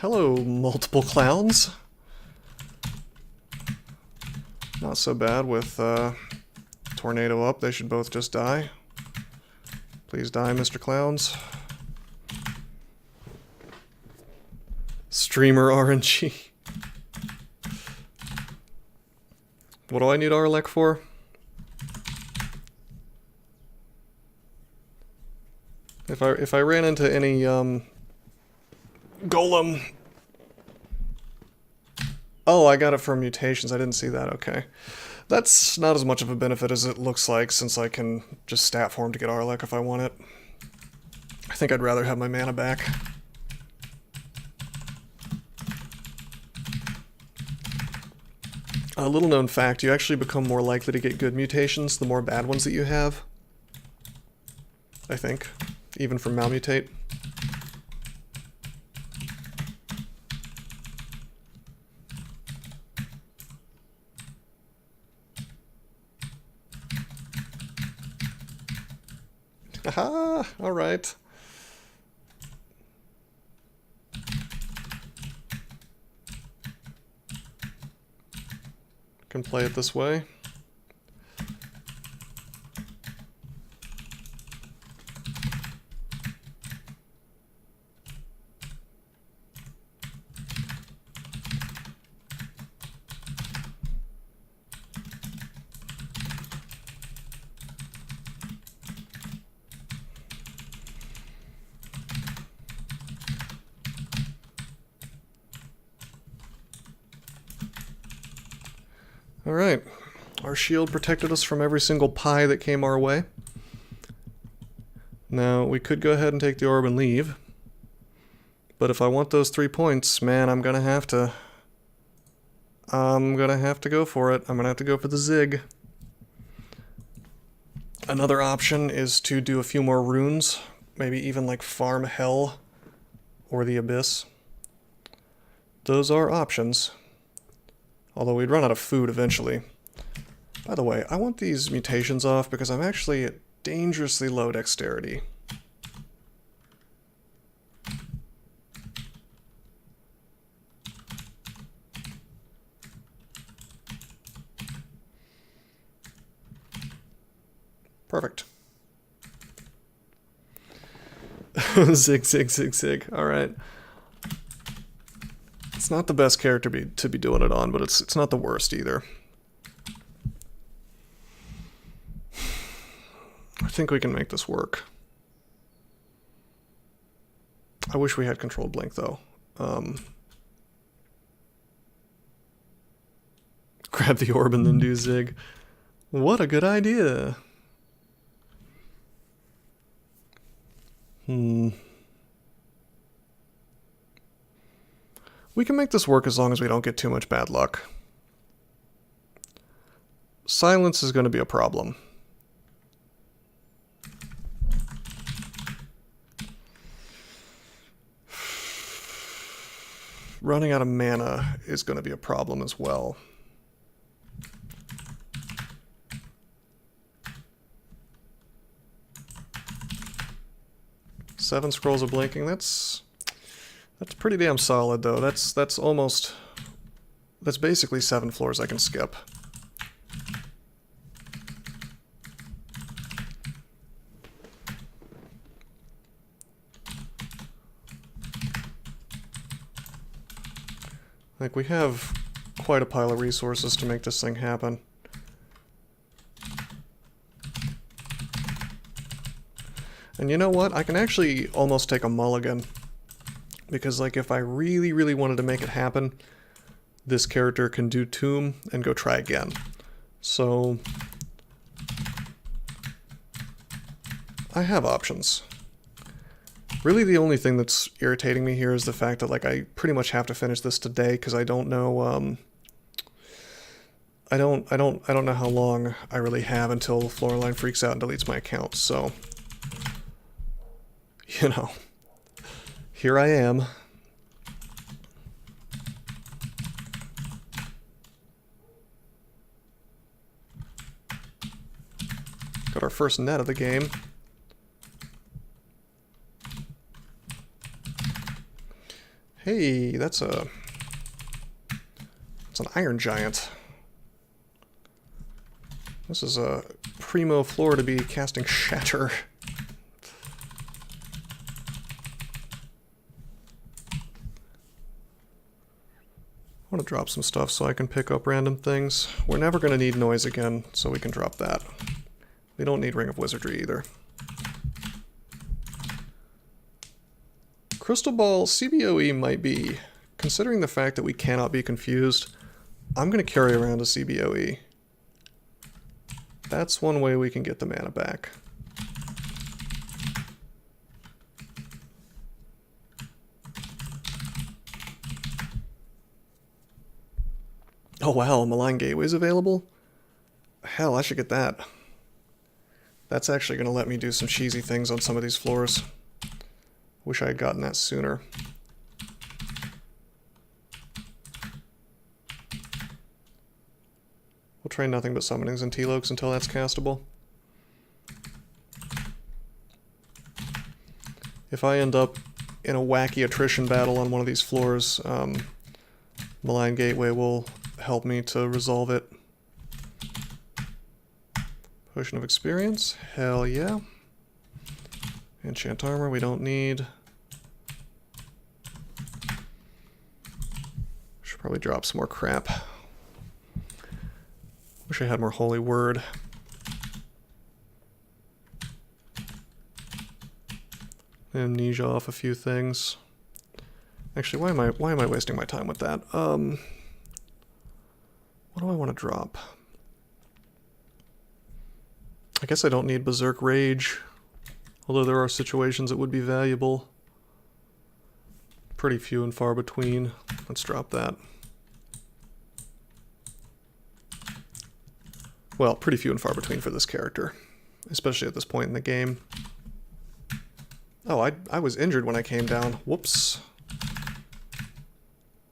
Hello, multiple clowns. Not so bad with tornado up. They should both just die. Please die, Mr. Clowns. Streamer RNG. What do I need Arlek for? If I ran into any golem. Oh, I got it from mutations. I didn't see that. Okay. That's not as much of a benefit as it looks like, since I can just stat form to get Arlek if I want it. I think I'd rather have my mana back. A little known fact, you actually become more likely to get good mutations the more bad ones that you have. I think. Even from malmutate. Haha, alright. Can play it this way. Alright, our shield protected us from every single pie that came our way. Now, we could go ahead and take the orb and leave. But if I want those 3 points, man, I'm gonna have to go for it. I'm gonna have to go for the Zig. Another option is to do a few more runes. Maybe even like farm Hell or the Abyss. Those are options. Although we'd run out of food eventually. By the way, I want these mutations off because I'm actually at dangerously low dexterity. Perfect. Zig, zig, zig, zig. Alright. It's not the best character to be doing it on, but it's not the worst either. I think we can make this work. I wish we had controlled blink though. Grab the orb and then do Zig. What a good idea. We can make this work as long as we don't get too much bad luck. Silence is going to be a problem. Running out of mana is going to be a problem as well. Seven scrolls of blinking, that's pretty damn solid though. That's basically 7 floors I can skip. Like, we have quite a pile of resources to make this thing happen. And you know what? I can actually almost take a mulligan. Because, like, if I really, really wanted to make it happen, this character can do Tomb and go try again. So I have options. Really, the only thing that's irritating me here is the fact that, like, I pretty much have to finish this today because I don't know. I don't know how long I really have until Floorline freaks out and deletes my account. So, you know, here I am. Got our first net of the game. Hey, that's an iron giant. This is a primo floor to be casting Shatter. I want to drop some stuff so I can pick up random things. We're never going to need noise again, so we can drop that. We don't need Ring of Wizardry either. Crystal Ball CBOE might be, considering the fact that we cannot be confused, I'm going to carry around a CBOE. That's one way we can get the mana back. Oh wow, Malign Gateway's available? Hell, I should get that. That's actually going to let me do some cheesy things on some of these floors. Wish I had gotten that sooner. We'll try nothing but summonings and T-Lokes until that's castable. If I end up in a wacky attrition battle on one of these floors, Malign Gateway will help me to resolve it. Potion of Experience, hell yeah. Enchant Armor we don't need. Should probably drop some more crap. Wish I had more Holy Word. Amnesia off a few things. Actually, why am I wasting my time with that? What do I want to drop? I guess I don't need Berserk Rage, although there are situations it would be valuable. Pretty few and far between. Let's drop that. Well, pretty few and far between for this character, especially at this point in the game. Oh, I was injured when I came down. Whoops.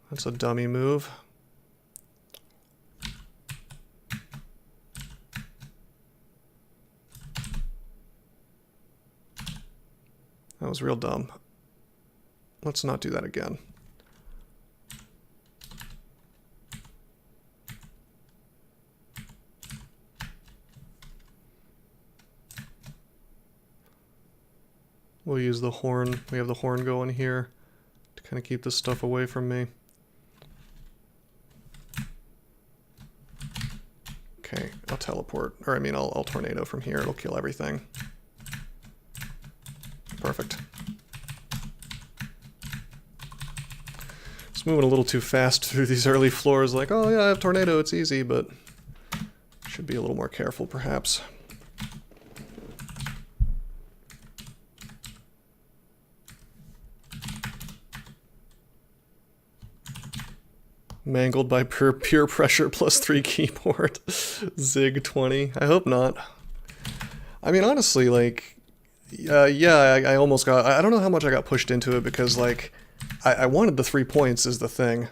That's a dummy move. That was real dumb. Let's not do that again. We'll use the horn. We have the horn going here to kind of keep this stuff away from me. Okay, I'll teleport. Or I mean, I'll tornado from here. It'll kill everything. Perfect. It's moving a little too fast through these early floors. Like, oh yeah, I have tornado. It's easy, but should be a little more careful, perhaps. Mangled by pure pressure +3 keyboard. Zig 20. I hope not. I mean, honestly, like, yeah, I almost got... I don't know how much I got pushed into it because, like, I wanted the 3 points is the thing.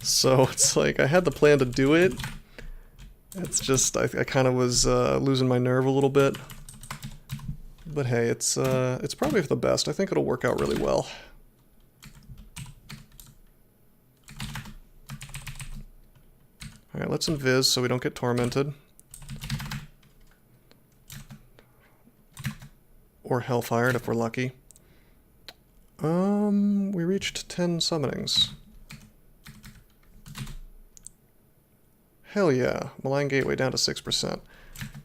So it's like, I had the plan to do it. It's just, I kind of was losing my nerve a little bit. But hey, it's probably for the best. I think it'll work out really well. Alright, let's invis so we don't get tormented. Or hellfired if we're lucky. We reached 10 summonings. Hell yeah, Malign Gateway down to 6%.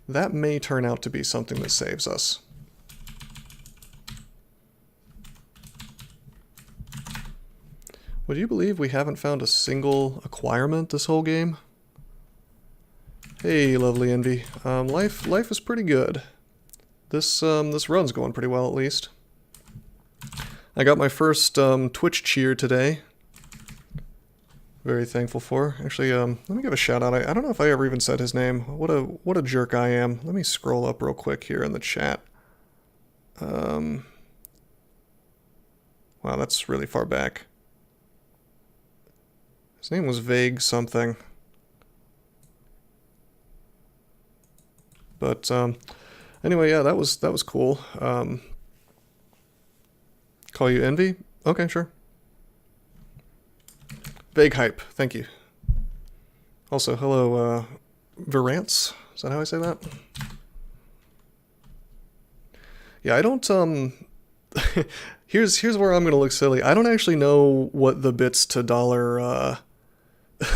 That may turn out to be something that saves us. Would you believe we haven't found a single acquirement this whole game? Hey, lovely Envy. Life is pretty good. This run's going pretty well, at least. I got my first Twitch cheer today. Very thankful for. Actually, let me give a shout out. I don't know if I ever even said his name. What a jerk I am. Let me scroll up real quick here in the chat. Wow, that's really far back. His name was Vague something. But anyway, yeah, that was cool. Call you Envy? Okay, sure. Vague hype, thank you. Also, hello, Virance? Is that how I say that? Yeah, I don't, here's where I'm gonna look silly. I don't actually know what the bits to dollar,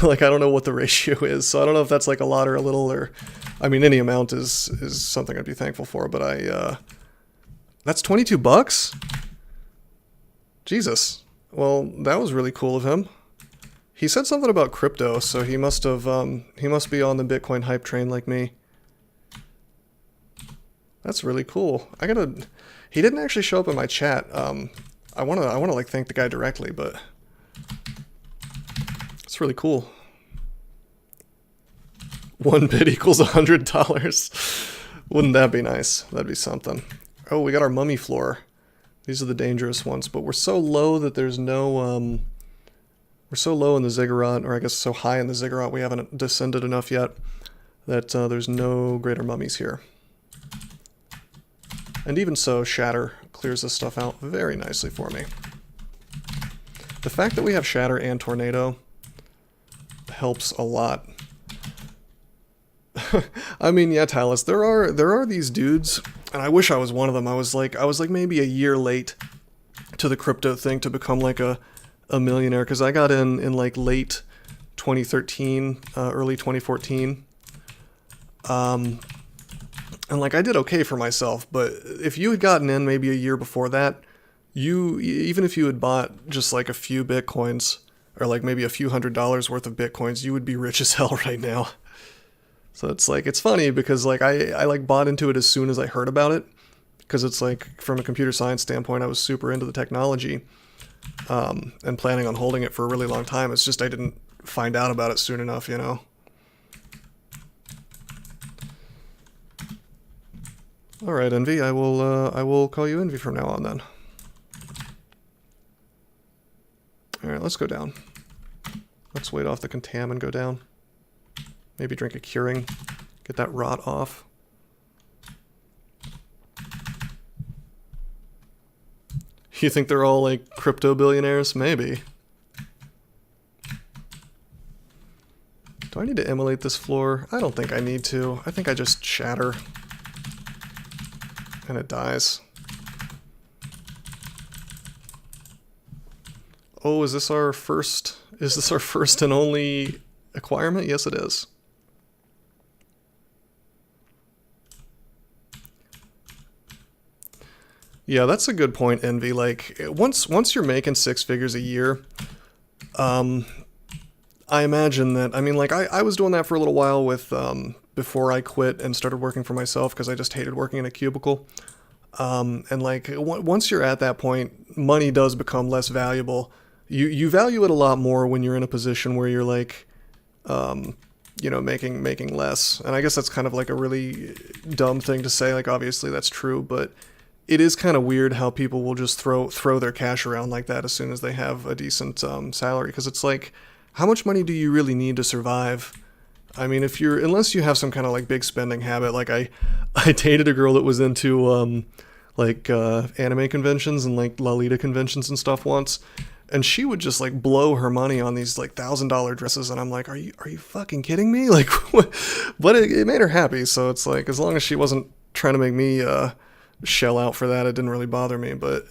like, I don't know what the ratio is, so I don't know if that's like a lot or a little, or, I mean, any amount is something I'd be thankful for, but that's $22? Jesus. Well, that was really cool of him. He said something about crypto, so he must have, he must be on the Bitcoin hype train like me. That's really cool. He didn't actually show up in my chat. I wanna like thank the guy directly, but it's really cool. 1 bit equals $100. Wouldn't that be nice? That'd be something. Oh, we got our mummy floor. These are the dangerous ones, but we're so low that there's no, we're so low in the ziggurat, or I guess so high in the ziggurat we haven't descended enough yet, that there's no greater mummies here. And even so, Shatter clears this stuff out very nicely for me. The fact that we have Shatter and Tornado helps a lot. I mean, yeah, Talus, there are these dudes, and I wish I was one of them. I was like maybe a year late to the crypto thing to become like a millionaire, because I got in like late 2013, early 2014. And like I did okay for myself, but if you had gotten in maybe a year before that, even if you had bought just like a few Bitcoins, or like maybe a few $100s worth of Bitcoins, you would be rich as hell right now. So it's like, it's funny because like I like bought into it as soon as I heard about it, because it's like from a computer science standpoint, I was super into the technology, and planning on holding it for a really long time. It's just I didn't find out about it soon enough, you know? Alright, Envy, I will call you Envy from now on then. Alright, let's go down. Let's wait off the contam and go down. Maybe drink a curing, get that rot off. You think they're all like crypto billionaires? Maybe. Do I need to immolate this floor? I don't think I need to. I think I just shatter. And it dies. Oh, is this our first and only acquirement? Yes, it is. Yeah, that's a good point, Envy. Like, once you're making 6 figures a year, I imagine that, I mean, like, I was doing that for a little while with, before I quit and started working for myself, because I just hated working in a cubicle. And like, once you're at that point, money does become less valuable. You value it a lot more when you're in a position where you're like, you know, making less. And I guess that's kind of like a really dumb thing to say. Like, obviously that's true, but it is kind of weird how people will just throw their cash around like that as soon as they have a decent salary. Because it's like, how much money do you really need to survive? I mean, unless you have some kind of like big spending habit. Like I dated a girl that was into like anime conventions and like Lolita conventions and stuff once, and she would just like blow her money on these like $1,000 dresses, and I'm like, are you fucking kidding me? Like, but it made her happy, so it's like, as long as she wasn't trying to make me shell out for that, it didn't really bother me. But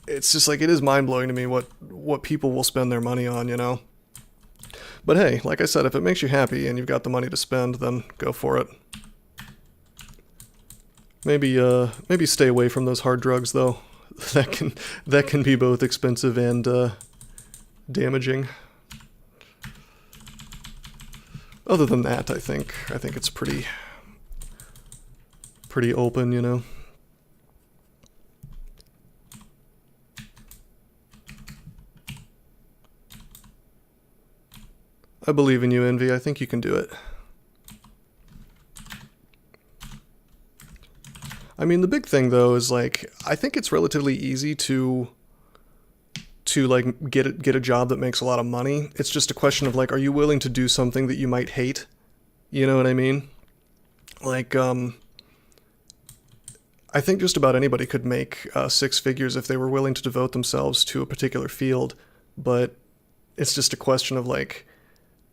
it's just like, it is mind-blowing to me what people will spend their money on, you know? But hey, like I said, if it makes you happy and you've got the money to spend, then go for it. Maybe stay away from those hard drugs though. That can be both expensive and damaging. Other than that, I think it's pretty open, you know. I believe in you, Envy. I think you can do it. I mean, the big thing though is like, I think it's relatively easy to like get a job that makes a lot of money. It's just a question of like, are you willing to do something that you might hate? You know what I mean? Like, I think just about anybody could make 6 figures if they were willing to devote themselves to a particular field, but it's just a question of like,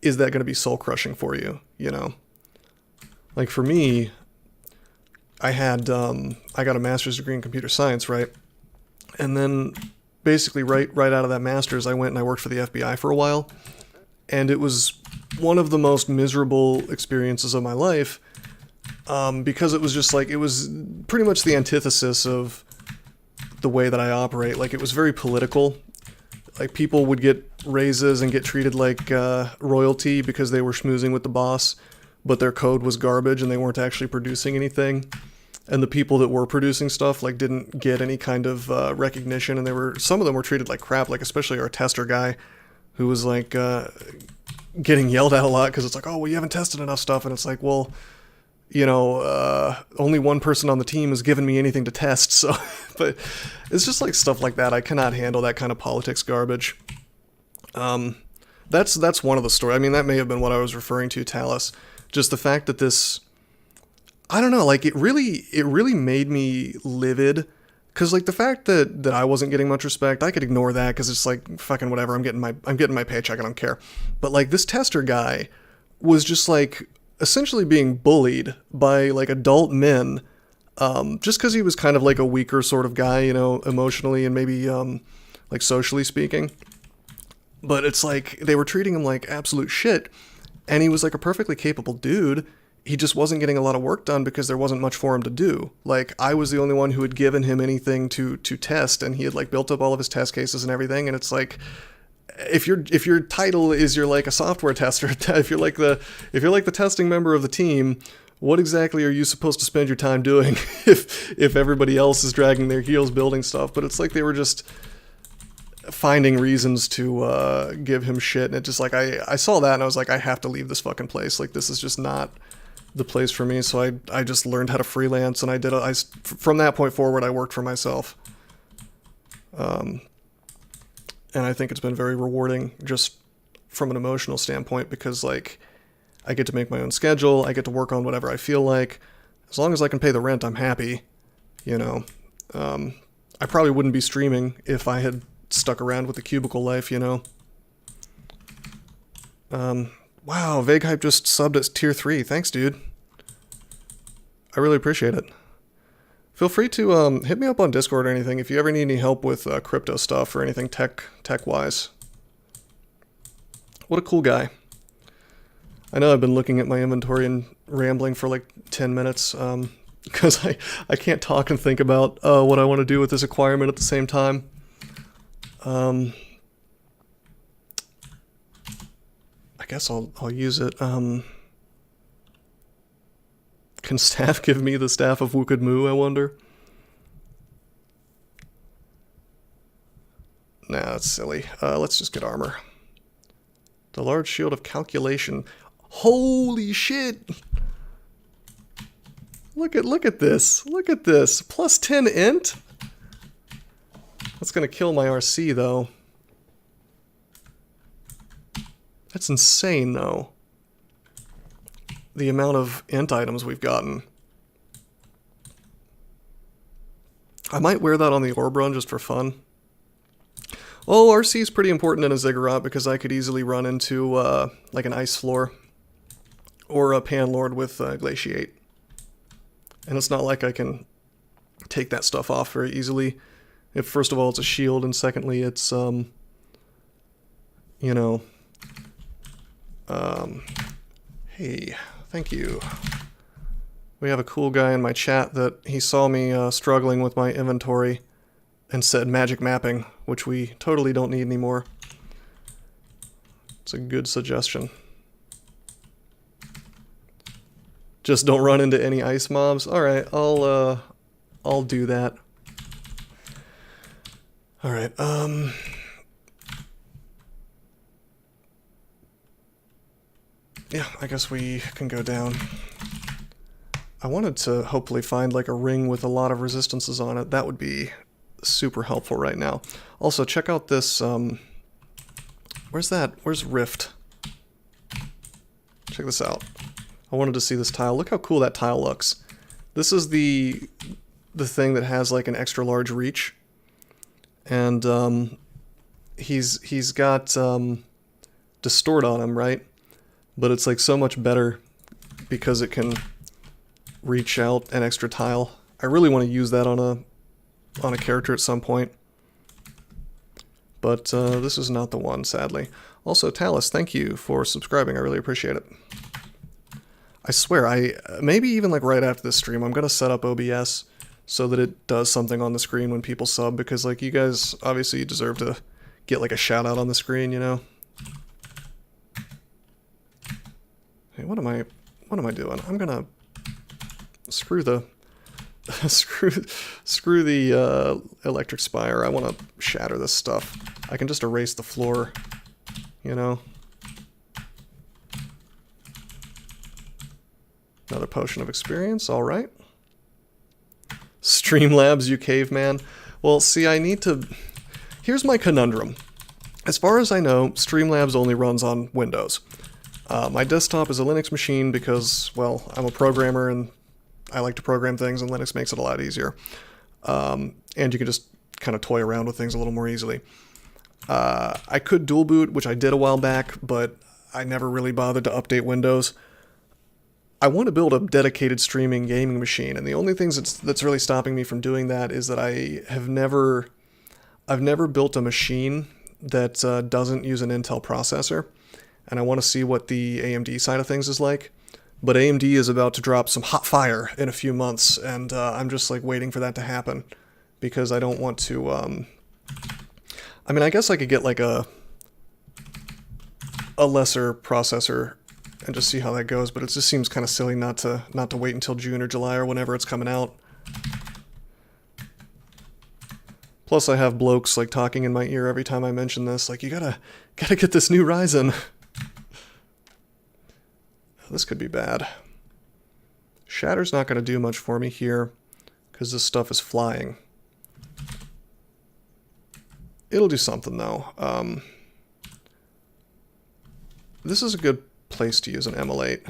is that going to be soul crushing for you, you know? Like for me, I got a master's degree in computer science, right? And then basically right out of that master's, I went and I worked for the FBI for a while, and it was one of the most miserable experiences of my life, because it was just like, it was pretty much the antithesis of the way that I operate. Like, it was very political. Like, people would get raises and get treated like royalty because they were schmoozing with the boss, but their code was garbage and they weren't actually producing anything. And the people that were producing stuff, like, didn't get any kind of recognition, and some of them were treated like crap, like especially our tester guy, who was like getting yelled at a lot because it's like, oh, well, you haven't tested enough stuff, and it's like, well, you know, only one person on the team has given me anything to test, so, but it's just like stuff like that. I cannot handle that kind of politics garbage. That's one of the stories. I mean, that may have been what I was referring to, Talus. Just the fact that this, I don't know, like, it really made me livid, because like the fact that I wasn't getting much respect, I could ignore that because it's like, fucking whatever, I'm getting my paycheck, I don't care. But like, this tester guy was just like essentially being bullied by like adult men, just because he was kind of like a weaker sort of guy, you know, emotionally and maybe like socially speaking. But it's like they were treating him like absolute shit, and he was like a perfectly capable dude. He just wasn't getting a lot of work done because there wasn't much for him to do. Like, I was the only one who had given him anything to test, and he had like built up all of his test cases and everything. And it's like, if your title is you're like a software tester, if you're like the testing member of the team, what exactly are you supposed to spend your time doing if everybody else is dragging their heels building stuff? But it's like they were just finding reasons to give him shit, and it just like, I saw that and I was like, I have to leave this fucking place. Like, this is just not the place for me. So I just learned how to freelance, and from that point forward, I worked for myself. And I think it's been very rewarding just from an emotional standpoint, because like, I get to make my own schedule, I get to work on whatever I feel like. As long as I can pay the rent, I'm happy, you know. I probably wouldn't be streaming if I had stuck around with the cubicle life, you know. Wow, Vague Hype just subbed at tier 3. Thanks, dude. I really appreciate it. Feel free to hit me up on Discord or anything if you ever need any help with crypto stuff or anything tech-wise. What a cool guy. I know I've been looking at my inventory and rambling for like 10 minutes, because I can't talk and think about what I want to do with this acquirement at the same time. I guess I'll use it. Can staff give me the staff of Wukadmu, I wonder? Nah, that's silly. Let's just get armor. The large shield of calculation. Holy shit! Look at this. Look at this. Plus 10 int? That's gonna kill my RC, though. That's insane, though. The amount of int items we've gotten. I might wear that on the orb run just for fun. Well, RC is pretty important in a ziggurat because I could easily run into like an ice floor or a panlord with glaciate. And it's not like I can take that stuff off very easily. If first of all it's a shield, and secondly it's you know, hey, thank you. We have a cool guy in my chat that he saw me struggling with my inventory and said magic mapping, which we totally don't need anymore. It's a good suggestion. Just don't run into any ice mobs. All right, I'll do that. All right. Yeah, I guess we can go down. I wanted to hopefully find like a ring with a lot of resistances on it. That would be super helpful right now. Also, check out this, where's that? Where's Rift? Check this out. I wanted to see this tile. Look how cool that tile looks. This is the the thing that has like an extra large reach, and he's got distort on him, right? But it's like so much better because it can reach out an extra tile. I really want to use that on a character at some point, but this is not the one, sadly. Also, Talus, thank you for subscribing. I really appreciate it. I swear, maybe even like right after this stream, I'm gonna set up OBS so that it does something on the screen when people sub, because like you guys obviously deserve to get like a shout out on the screen, you know. Hey, what am I doing? I'm gonna screw the screw the electric spire. I want to shatter this stuff. I can just erase the floor, you know. Another potion of experience, all right. Streamlabs, you caveman. Well, see, I need to... Here's my conundrum. As far as I know, Streamlabs only runs on Windows. My desktop is a Linux machine because, well, I'm a programmer and I like to program things, and Linux makes it a lot easier. And you can just kind of toy around with things a little more easily. I could dual boot, which I did a while back, but I never really bothered to update Windows. I want to build a dedicated streaming gaming machine, and the only things that's really stopping me from doing that is that I've never built a machine that doesn't use an Intel processor, and I want to see what the AMD side of things is like. But AMD is about to drop some hot fire in a few months, and I'm just like waiting for that to happen because I don't want to. I mean, I guess I could get like a lesser processor and just see how that goes, but it just seems kind of silly not to wait until June or July or whenever it's coming out. Plus, I have blokes like talking in my ear every time I mention this, like, you gotta get this new Ryzen. This could be bad. Shatter's not gonna do much for me here because this stuff is flying. It'll do something though. This is a good place to use an emulate.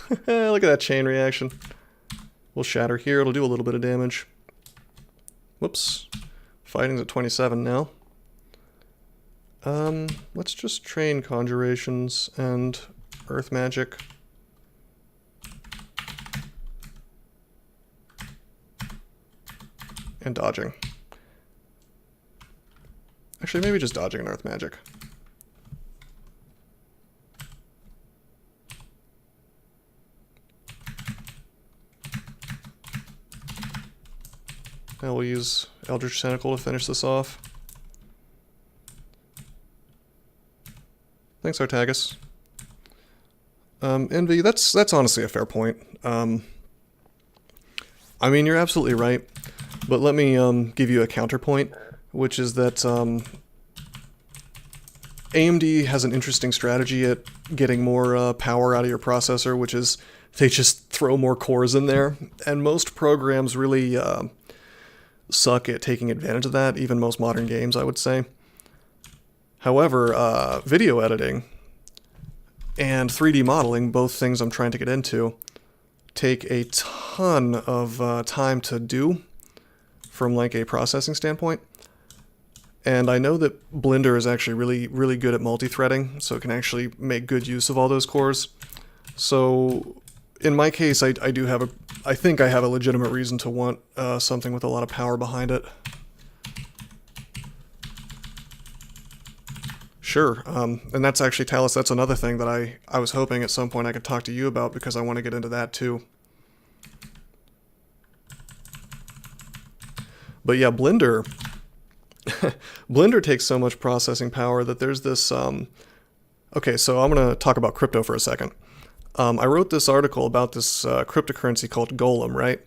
Look at that chain reaction. We'll shatter here, it'll do a little bit of damage. Whoops. Fighting's at 27 now. Let's just train conjurations and earth magic. And dodging. Actually, maybe just dodging and earth magic. Now we'll use Eldritch Tentacle to finish this off. Thanks, Artagus. Envy, that's honestly a fair point. I mean, you're absolutely right, but let me give you a counterpoint, which is that AMD has an interesting strategy at getting more power out of your processor, which is they just throw more cores in there, and most programs really suck at taking advantage of that, even most modern games, I would say. However, video editing and 3D modeling, both things I'm trying to get into, take a ton of time to do from like a processing standpoint. And I know that Blender is actually really good at multi-threading, so it can actually make good use of all those cores. So in my case, I think I have a legitimate reason to want something with a lot of power behind it. Sure, and that's actually, Talus, that's another thing that I was hoping at some point I could talk to you about, because I want to get into that too. But yeah, Blender takes so much processing power that there's this, okay, so I'm going to talk about crypto for a second. I wrote this article about this cryptocurrency called Golem, right?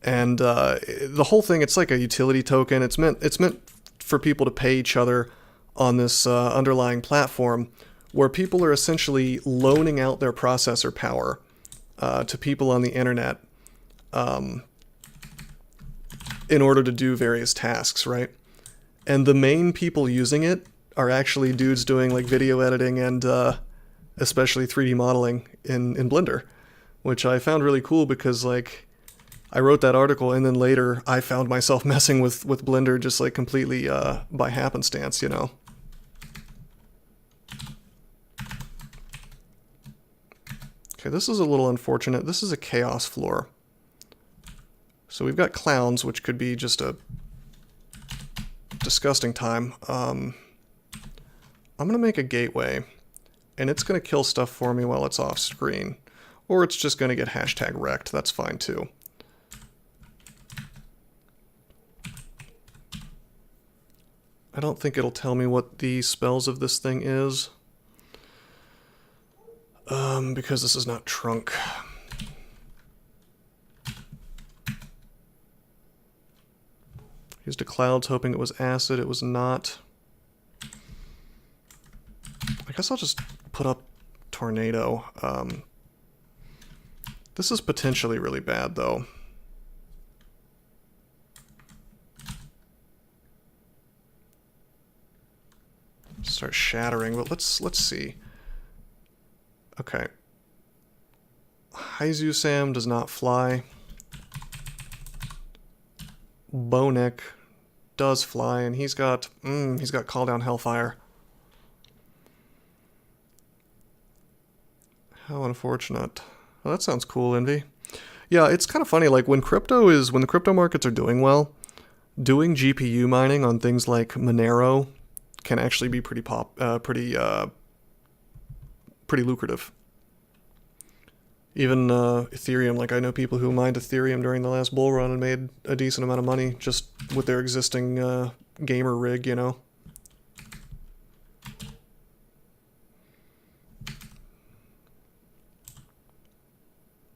And the whole thing, it's like a utility token. It's meant for people to pay each other on this underlying platform, where people are essentially loaning out their processor power to people on the internet in order to do various tasks, right? And the main people using it are actually dudes doing like video editing and especially 3D modeling in Blender, which I found really cool because like I wrote that article, and then later I found myself messing with Blender just like completely by happenstance, you know. Okay, this is a little unfortunate. This is a chaos floor. So we've got clowns, which could be just a disgusting time. I'm going to make a gateway, and it's going to kill stuff for me while it's off screen. Or it's just going to get hashtag wrecked. That's fine too. I don't think it'll tell me what the spells of this thing is. Because this is not trunk. Used a clouds hoping it was acid. It was not. I guess I'll just put up tornado. This is potentially really bad though. Start shattering, but let's see. Okay. Haizu Sam does not fly. Bonek does fly, and he's got call down hellfire. How unfortunate. Well, that sounds cool, Envy. Yeah, it's kind of funny, like when the crypto markets are doing well, doing GPU mining on things like Monero can actually be pretty lucrative. Even Ethereum, like I know people who mined Ethereum during the last bull run and made a decent amount of money just with their existing gamer rig, you know.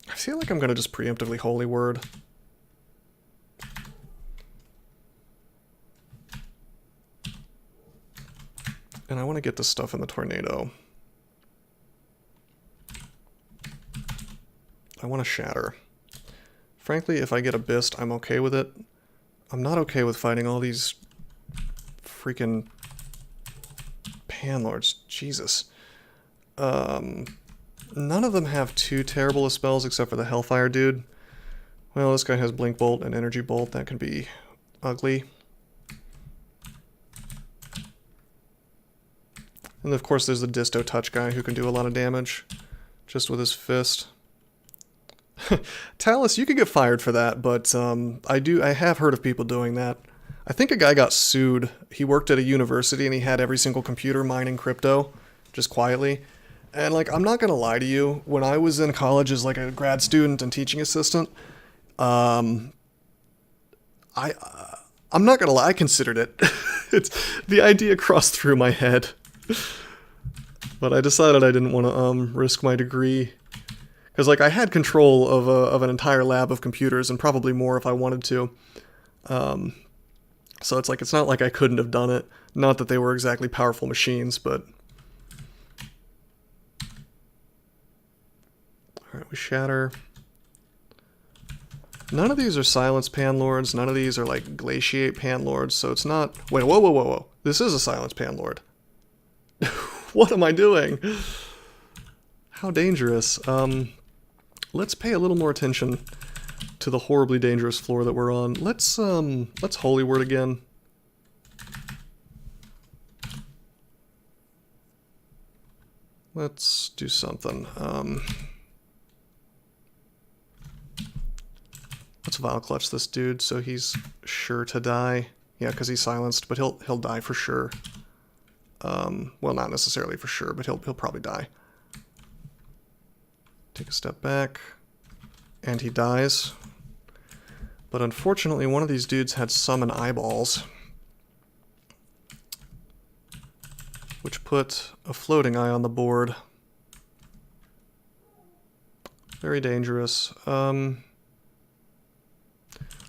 I feel like I'm going to just preemptively Holy Word. And I want to get this stuff in the tornado. I want to shatter. Frankly, if I get Abyssed, I'm okay with it. I'm not okay with fighting all these freaking Panlords. Jesus. None of them have too terrible of spells except for the Hellfire dude. Well, this guy has Blink Bolt and Energy Bolt. That can be ugly. And of course there's the Disto Touch guy who can do a lot of damage just with his fist. Talus, you could get fired for that, but I have heard of people doing that. I think a guy got sued. He worked at a university and he had every single computer mining crypto, just quietly. And like, I'm not gonna lie to you, when I was in college as like a grad student and teaching assistant, I'm not gonna lie, I considered it. It's the idea crossed through my head. But I decided I didn't want to risk my degree. Because like I had control of an entire lab of computers and probably more if I wanted to. So it's like, it's not like I couldn't have done it. Not that they were exactly powerful machines, but... Alright, we shatter. None of these are Silence Panlords. None of these are like Glaciate Panlords. So it's not... Wait, whoa. This is a Silence Panlord. What am I doing? How dangerous. Let's pay a little more attention to the horribly dangerous floor that we're on. Let's Holy Word again. Let's do something. Let's Vile Clutch this dude so he's sure to die. Yeah, because he's silenced, but he'll die for sure. Well, not necessarily for sure, but he'll probably die. Take a step back, and he dies. But unfortunately, one of these dudes had Summon Eyeballs, which put a floating eye on the board. Very dangerous.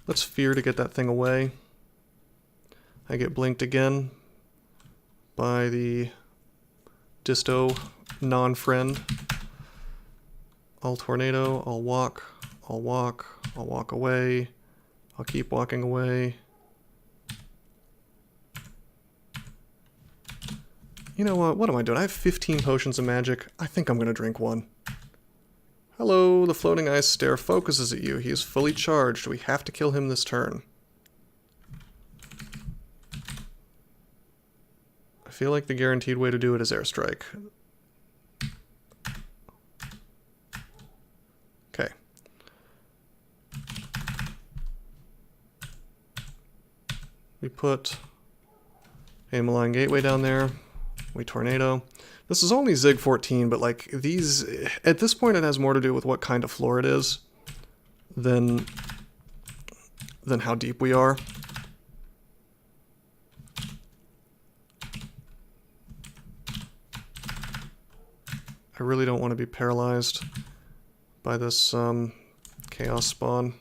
Let's Fear to get that thing away. I get blinked again by the Disto non-friend. I'll Tornado, I'll walk away, I'll keep walking away. You know what am I doing? I have 15 potions of magic. I think I'm gonna drink one. Hello, the floating ice stare focuses at you. He is fully charged. We have to kill him this turn. I feel like the guaranteed way to do it is airstrike. Okay. We put a malign gateway down there. We tornado. This is only Zig 14, but like these, at this point it has more to do with what kind of floor it is than how deep we are. I really don't want to be paralyzed by this chaos spawn.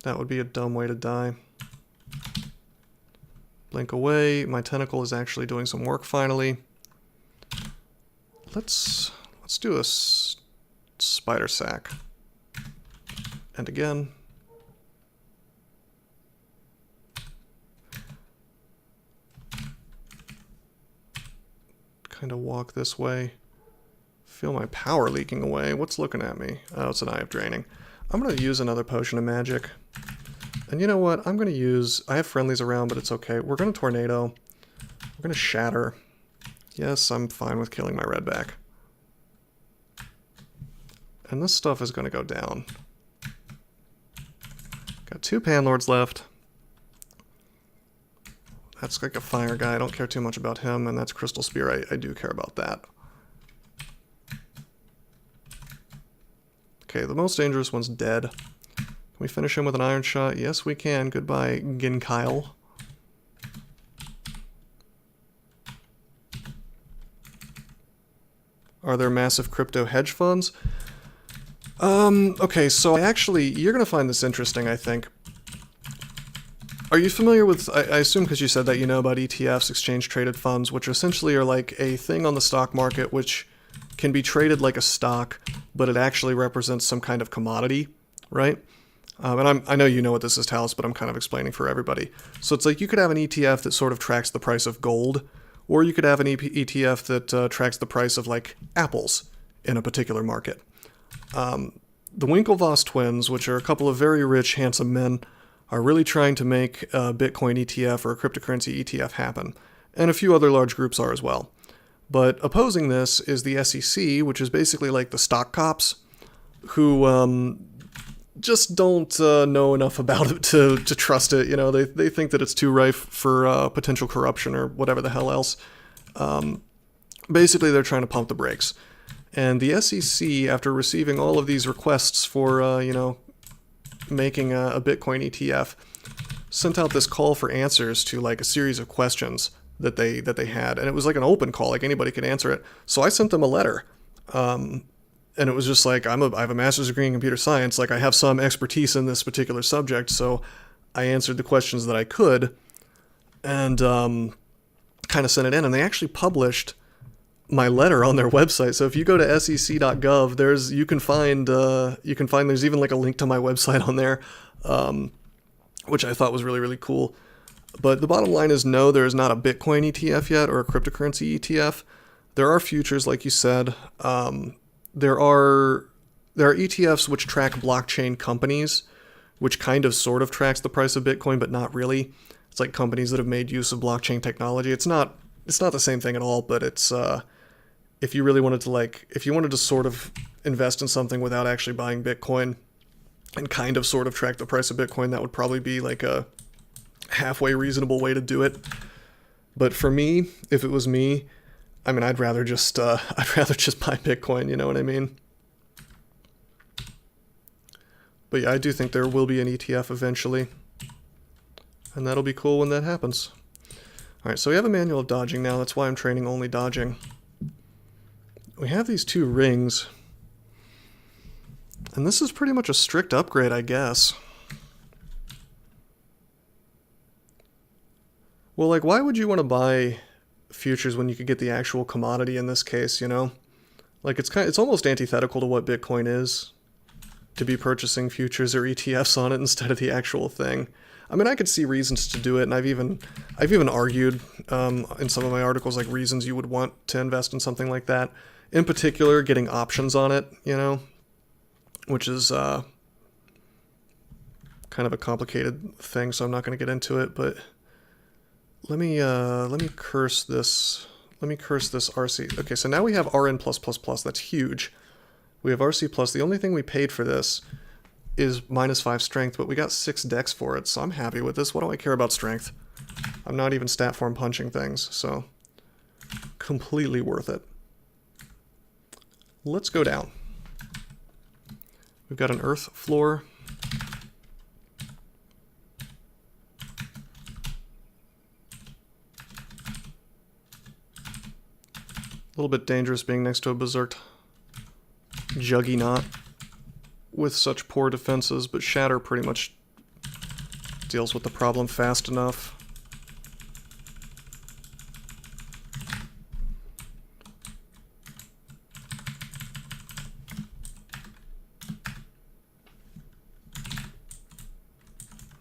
That would be a dumb way to die. Blink away. My tentacle is actually doing some work finally. Let's do a spider sack. And again. Kind of walk this way. Feel my power leaking away. What's looking at me? Oh, it's an Eye of Draining. I'm going to use another potion of magic. And you know what? I'm going to use... I have friendlies around, but it's okay. We're going to tornado. We're going to shatter. Yes, I'm fine with killing my redback. And this stuff is going to go down. Got 2 Panlords left. That's like a fire guy. I don't care too much about him. And that's Crystal Spear. I do care about that. Okay, the most dangerous one's dead. Can we finish him with an iron shot? Yes, we can. Goodbye, Ginkyle. Are there massive crypto hedge funds? Okay, so you're going to find this interesting, I think. Are you familiar with, I assume because you said that you know about ETFs, exchange-traded funds, which essentially are like a thing on the stock market which can be traded like a stock, but it actually represents some kind of commodity, right? And I know you know what this is, Talis, but I'm kind of explaining for everybody. So it's like you could have an ETF that sort of tracks the price of gold, or you could have an ETF that tracks the price of, like, apples in a particular market. The Winklevoss twins, which are a couple of very rich, handsome men, are really trying to make a Bitcoin ETF or a cryptocurrency ETF happen. And a few other large groups are as well. But opposing this is the SEC, which is basically like the stock cops, who just don't know enough about it to trust it. You know, they think that it's too rife for potential corruption or whatever the hell else. Basically, they're trying to pump the brakes. And the SEC, after receiving all of these requests for, you know, making a Bitcoin ETF, sent out this call for answers to like a series of questions that they had, and it was like an open call, like anybody could answer it. So I sent them a letter, and it was just like, I have a master's degree in computer science, like I have some expertise in this particular subject, so I answered the questions that I could, and kind of sent it in, and they actually published my letter on their website. So if you go to sec.gov, you can find there's even like a link to my website on there, which I thought was really, really cool. But the bottom line is no, there is not a Bitcoin ETF yet or a cryptocurrency ETF. There are futures, like you said. There are ETFs which track blockchain companies, which kind of sort of tracks the price of Bitcoin, but not really. It's like companies that have made use of blockchain technology. It's not the same thing at all, but it's if you really wanted to sort of invest in something without actually buying Bitcoin and kind of sort of track the price of Bitcoin, that would probably be like a halfway reasonable way to do it. But for me, if it was me, I mean, I'd rather just buy Bitcoin, you know what I mean? But yeah, I do think there will be an ETF eventually, and that'll be cool when that happens. Alright, so we have a manual of dodging now. That's why I'm training only dodging. We have these 2 rings, and this is pretty much a strict upgrade, I guess. Well, like, why would you want to buy futures when you could get the actual commodity in this case, you know? Like, it's almost antithetical to what Bitcoin is. to be purchasing futures or ETFs on it instead of the actual thing. I mean, I could see reasons to do it, and I've even argued in some of my articles like reasons you would want to invest in something like that. In particular, getting options on it, you know, which is kind of a complicated thing, so I'm not going to get into it. But let me curse this. Let me curse this RC. Okay, so now we have RN+++. That's huge. We have RC+. The only thing we paid for this is -5 strength, but we got 6 dex for it, so I'm happy with this. What do I care about strength? I'm not even stat form punching things, so completely worth it. Let's go down. We've got an earth floor. A little bit dangerous being next to a berserked Juggernaut with such poor defenses, but Shatter pretty much deals with the problem fast enough.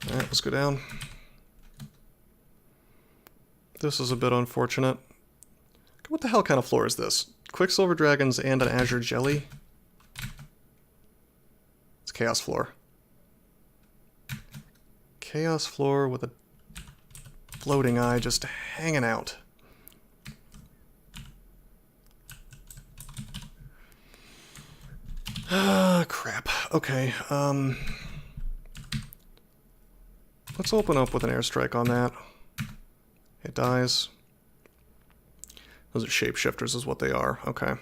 Alright, let's go down. This is a bit unfortunate. What the hell kind of floor is this? Quicksilver Dragons and an Azure Jelly? It's Chaos Floor. Chaos Floor with a floating eye just hanging out. Ah, crap. Okay, let's open up with an airstrike on that. It dies. Those are shapeshifters is what they are. Okay.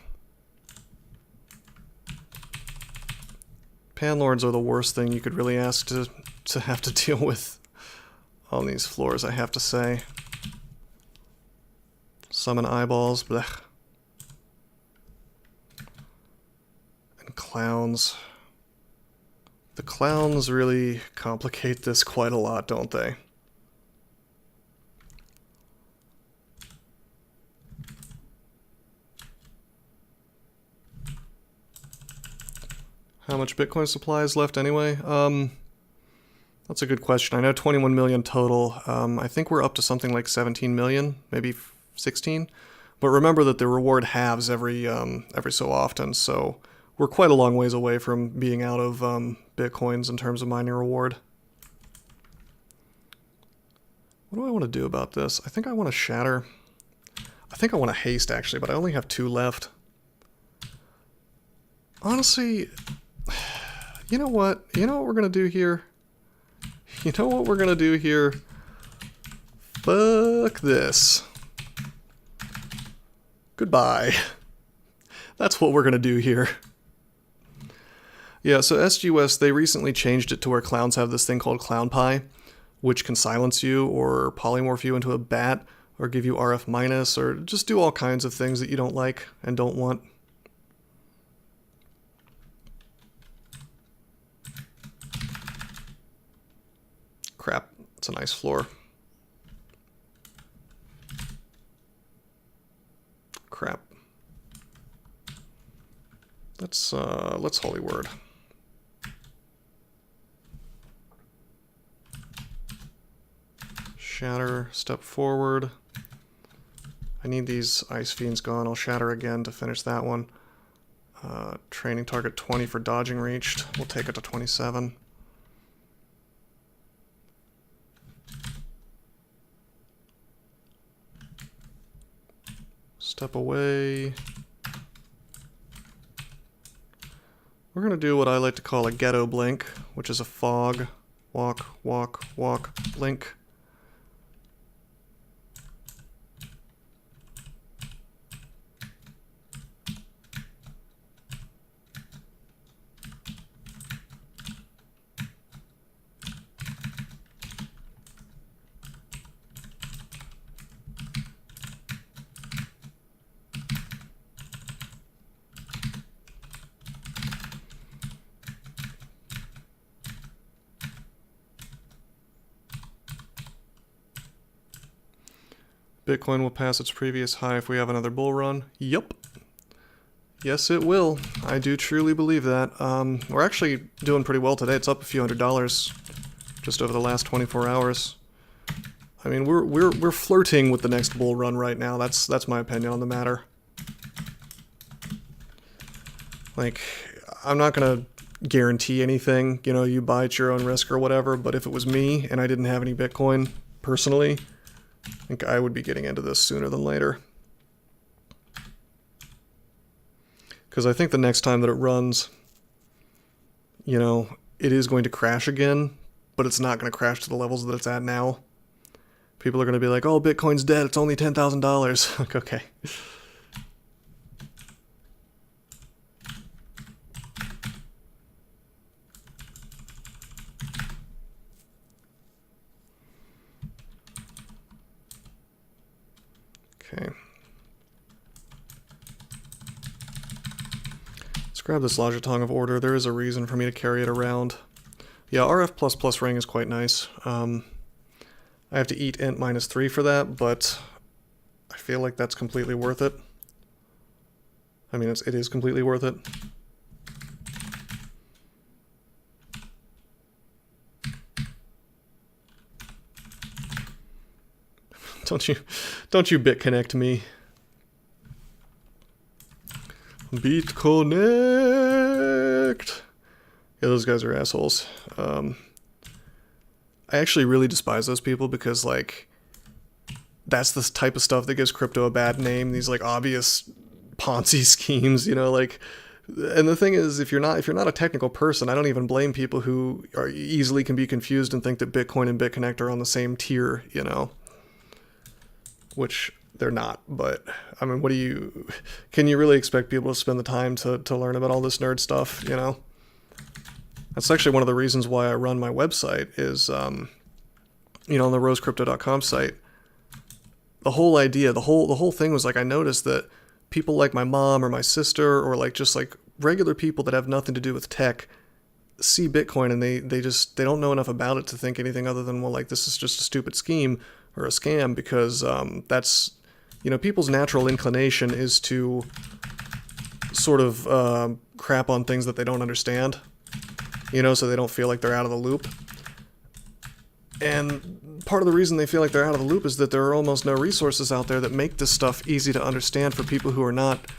Panlords are the worst thing you could really ask to have to deal with on these floors, I have to say. Summon eyeballs, blech. And clowns. The clowns really complicate this quite a lot, don't they? How much Bitcoin supply is left anyway? That's a good question. I know 21 million total. I think we're up to something like 17 million, maybe 16. But remember that the reward halves every so often, so we're quite a long ways away from being out of Bitcoins in terms of mining reward. What do I want to do about this? I think I want to shatter. I think I want to haste, actually, but I only have 2 left. Honestly, you know what? You know what we're going to do here? You know what we're going to do here? Fuck this. Goodbye. That's what we're going to do here. Yeah, so OgWz, they recently changed it to where clowns have this thing called Clown Pie, which can silence you or polymorph you into a bat or give you RF minus or just do all kinds of things that you don't like and don't want. Crap, it's a nice floor. Crap. Let's Holy Word. Shatter, step forward. I need these Ice Fiends gone. I'll shatter again to finish that one. Training target 20 for dodging reached. We'll take it to 27. Step away. We're going to do what I like to call a ghetto blink, which is a fog. Walk, walk, walk, blink. Bitcoin will pass its previous high if we have another bull run. Yup. Yes, it will. I do truly believe that. We're actually doing pretty well today. It's up a few $100s just over the last 24 hours. I mean, we're flirting with the next bull run right now. That's my opinion on the matter. Like, I'm not gonna guarantee anything. You know, you buy at your own risk or whatever. But if it was me and I didn't have any Bitcoin personally, I think I would be getting into this sooner than later. Because I think the next time that it runs, you know, it is going to crash again, but it's not going to crash to the levels that it's at now. People are going to be like, oh, Bitcoin's dead, it's only $10,000. Like, okay. Okay. Let's grab this Lajatong of Order. There is a reason for me to carry it around. Yeah, RF++ ring is quite nice. I have to eat int -3 for that, but I feel like that's completely worth it. I mean, it is completely worth it. Don't you BitConnect me. BitConnect! Yeah, those guys are assholes. I actually really despise those people because, like, that's the type of stuff that gives crypto a bad name. These, like, obvious Ponzi schemes, you know, like. And the thing is, if you're not a technical person, I don't even blame people who are easily can be confused and think that Bitcoin and BitConnect are on the same tier, you know. Which they're not, but I mean, can you really expect people to spend the time to learn about all this nerd stuff, you know? That's actually one of the reasons why I run my website is, you know, on the rosecrypto.com site. The whole idea, the whole thing was like, I noticed that people like my mom or my sister or like just like regular people that have nothing to do with tech see Bitcoin and they don't know enough about it to think anything other than, well, like, this is just a stupid scheme or a scam, because that's, you know, people's natural inclination is to sort of crap on things that they don't understand, you know, so they don't feel like they're out of the loop. And part of the reason they feel like they're out of the loop is that there are almost no resources out there that make this stuff easy to understand for people who are not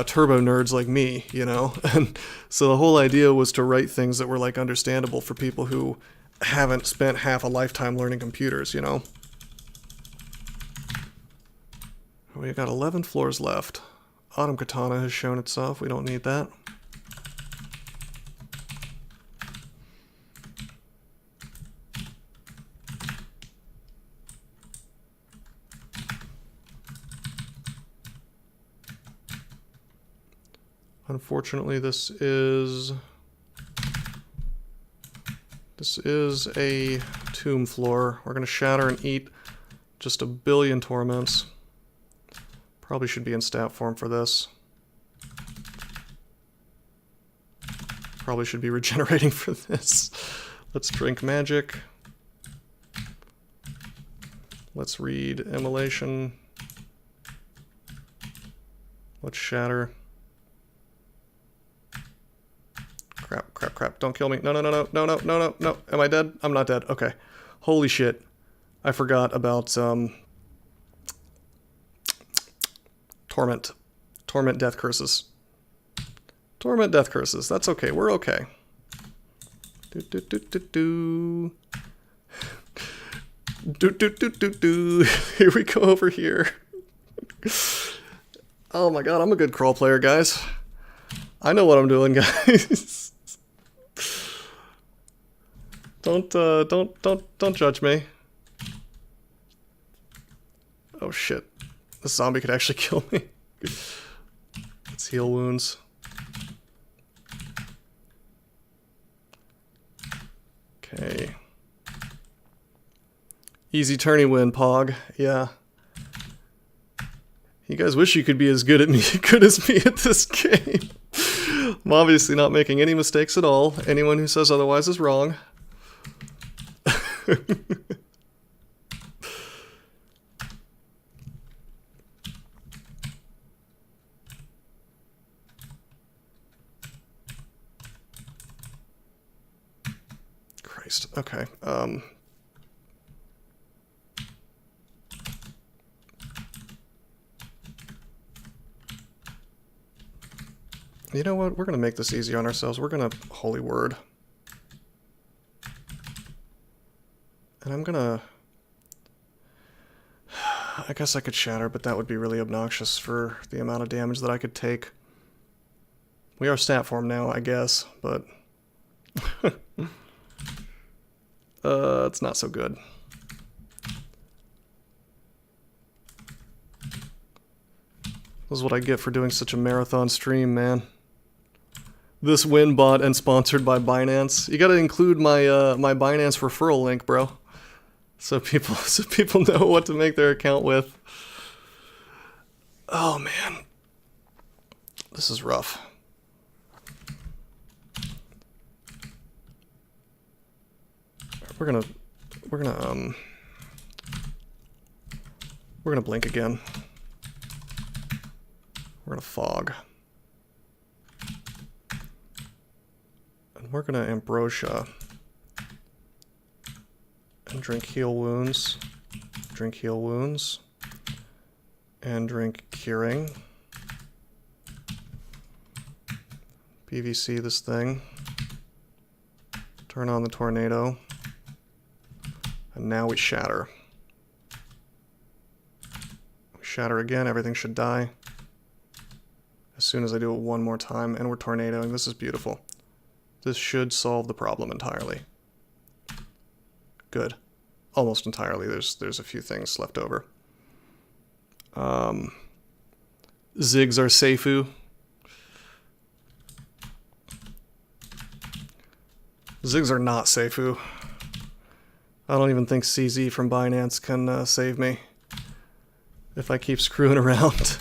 turbo nerds like me, you know? And so the whole idea was to write things that were, like, understandable for people who haven't spent half a lifetime learning computers, you know? We've got 11 floors left. Autumn Katana has shown itself. We don't need that. Unfortunately, this is a tomb floor. We're going to shatter and eat just a billion torments. Probably should be in stat form for this. Probably should be regenerating for this. Let's drink magic. Let's read immolation. Let's shatter. Crap, crap, crap. Don't kill me. No, no, no, no, no, no, no, no, no. Am I dead? I'm not dead. Okay. Holy shit. I forgot about, Torment. Torment death curses. Torment death curses. That's okay. We're okay. Do, do, do, do, do. Do, do, do, do, do. Here we go over here. Oh my god, I'm a good crawl player, guys. I know what I'm doing, guys. Don't judge me. Oh shit. This zombie could actually kill me. Let's heal wounds. Okay. Easy tourney win, Pog. Yeah. You guys wish you could be as good as me at this game. I'm obviously not making any mistakes at all. Anyone who says otherwise is wrong. Okay. You know what? We're going to make this easy on ourselves. We're going to Holy Word. And I'm going to... I guess I could Shatter, but that would be really obnoxious for the amount of damage that I could take. We are stat form now, I guess, but... it's not so good. This is what I get for doing such a marathon stream, man. This win bought and sponsored by Binance. You gotta include my my Binance referral link, bro. So people know what to make their account with. Oh man. This is rough. We're gonna blink again. We're gonna fog. And we're gonna Ambrosia. And drink heal wounds. Drink heal wounds. And drink curing. PVC this thing. Turn on the tornado. And now we shatter. We shatter again, everything should die. As soon as I do it one more time, and we're tornadoing. This is beautiful. This should solve the problem entirely. Good. Almost entirely. There's a few things left over. Zigs are Seifu. Zigs are not Seifu. I don't even think CZ from Binance can save me if I keep screwing around.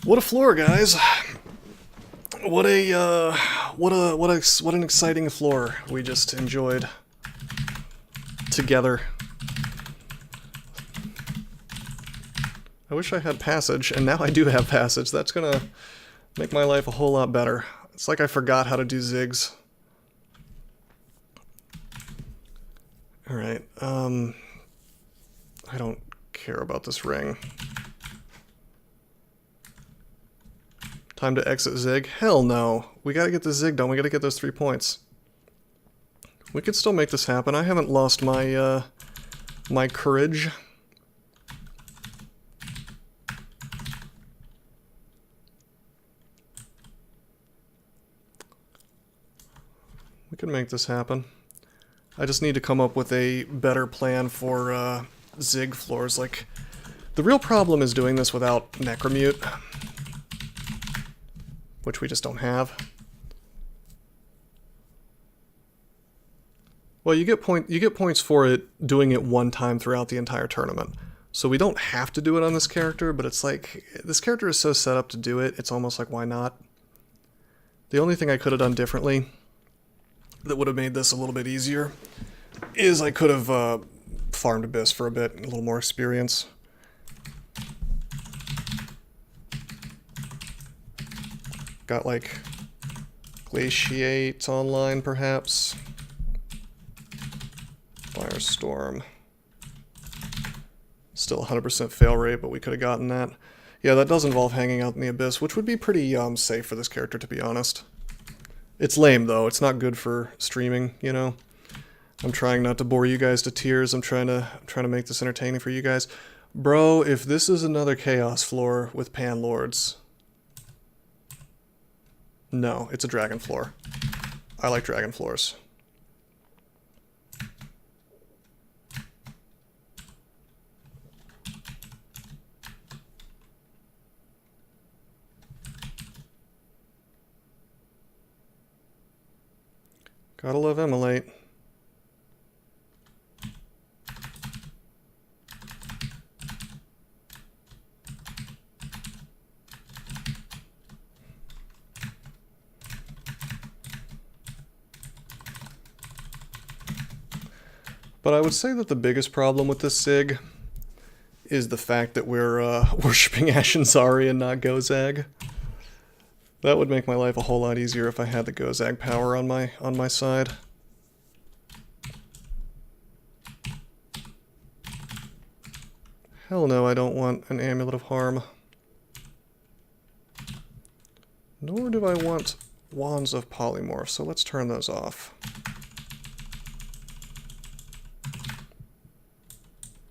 What a floor, guys! What an exciting floor we just enjoyed together. I wish I had passage, and now I do have passage. That's gonna make my life a whole lot better. It's like I forgot how to do zigs. Alright, I don't care about this ring. Time to exit Zig? Hell no. We gotta get the Zig done. We gotta get those 3 points. We could still make this happen. I haven't lost my, my courage. We can make this happen. I just need to come up with a better plan for, Zig floors. Like, the real problem is doing this without Necromute, which we just don't have. Well, you get points for it doing it one time throughout the entire tournament. So we don't have to do it on this character, but it's like, this character is so set up to do it, it's almost like, why not? The only thing I could have done differently that would have made this a little bit easier is I could have farmed Abyss for a bit, a little more experience. Got like Glaciate online, perhaps. Firestorm. Still 100% fail rate, but we could have gotten that. Yeah, that does involve hanging out in the Abyss, which would be pretty safe for this character, to be honest. It's lame, though. It's not good for streaming, you know? I'm trying not to bore you guys to tears. I'm trying to make this entertaining for you guys. Bro, if this is another Chaos floor with Pan Lords... No, it's a dragon floor. I like dragon floors. Gotta love Immolate. But I would say that the biggest problem with this SIG is the fact that we're worshipping Ashenzari and not OgWz. That would make my life a whole lot easier if I had the OgWz power on my side. Hell no, I don't want an Amulet of Harm. Nor do I want Wands of Polymorph, so let's turn those off.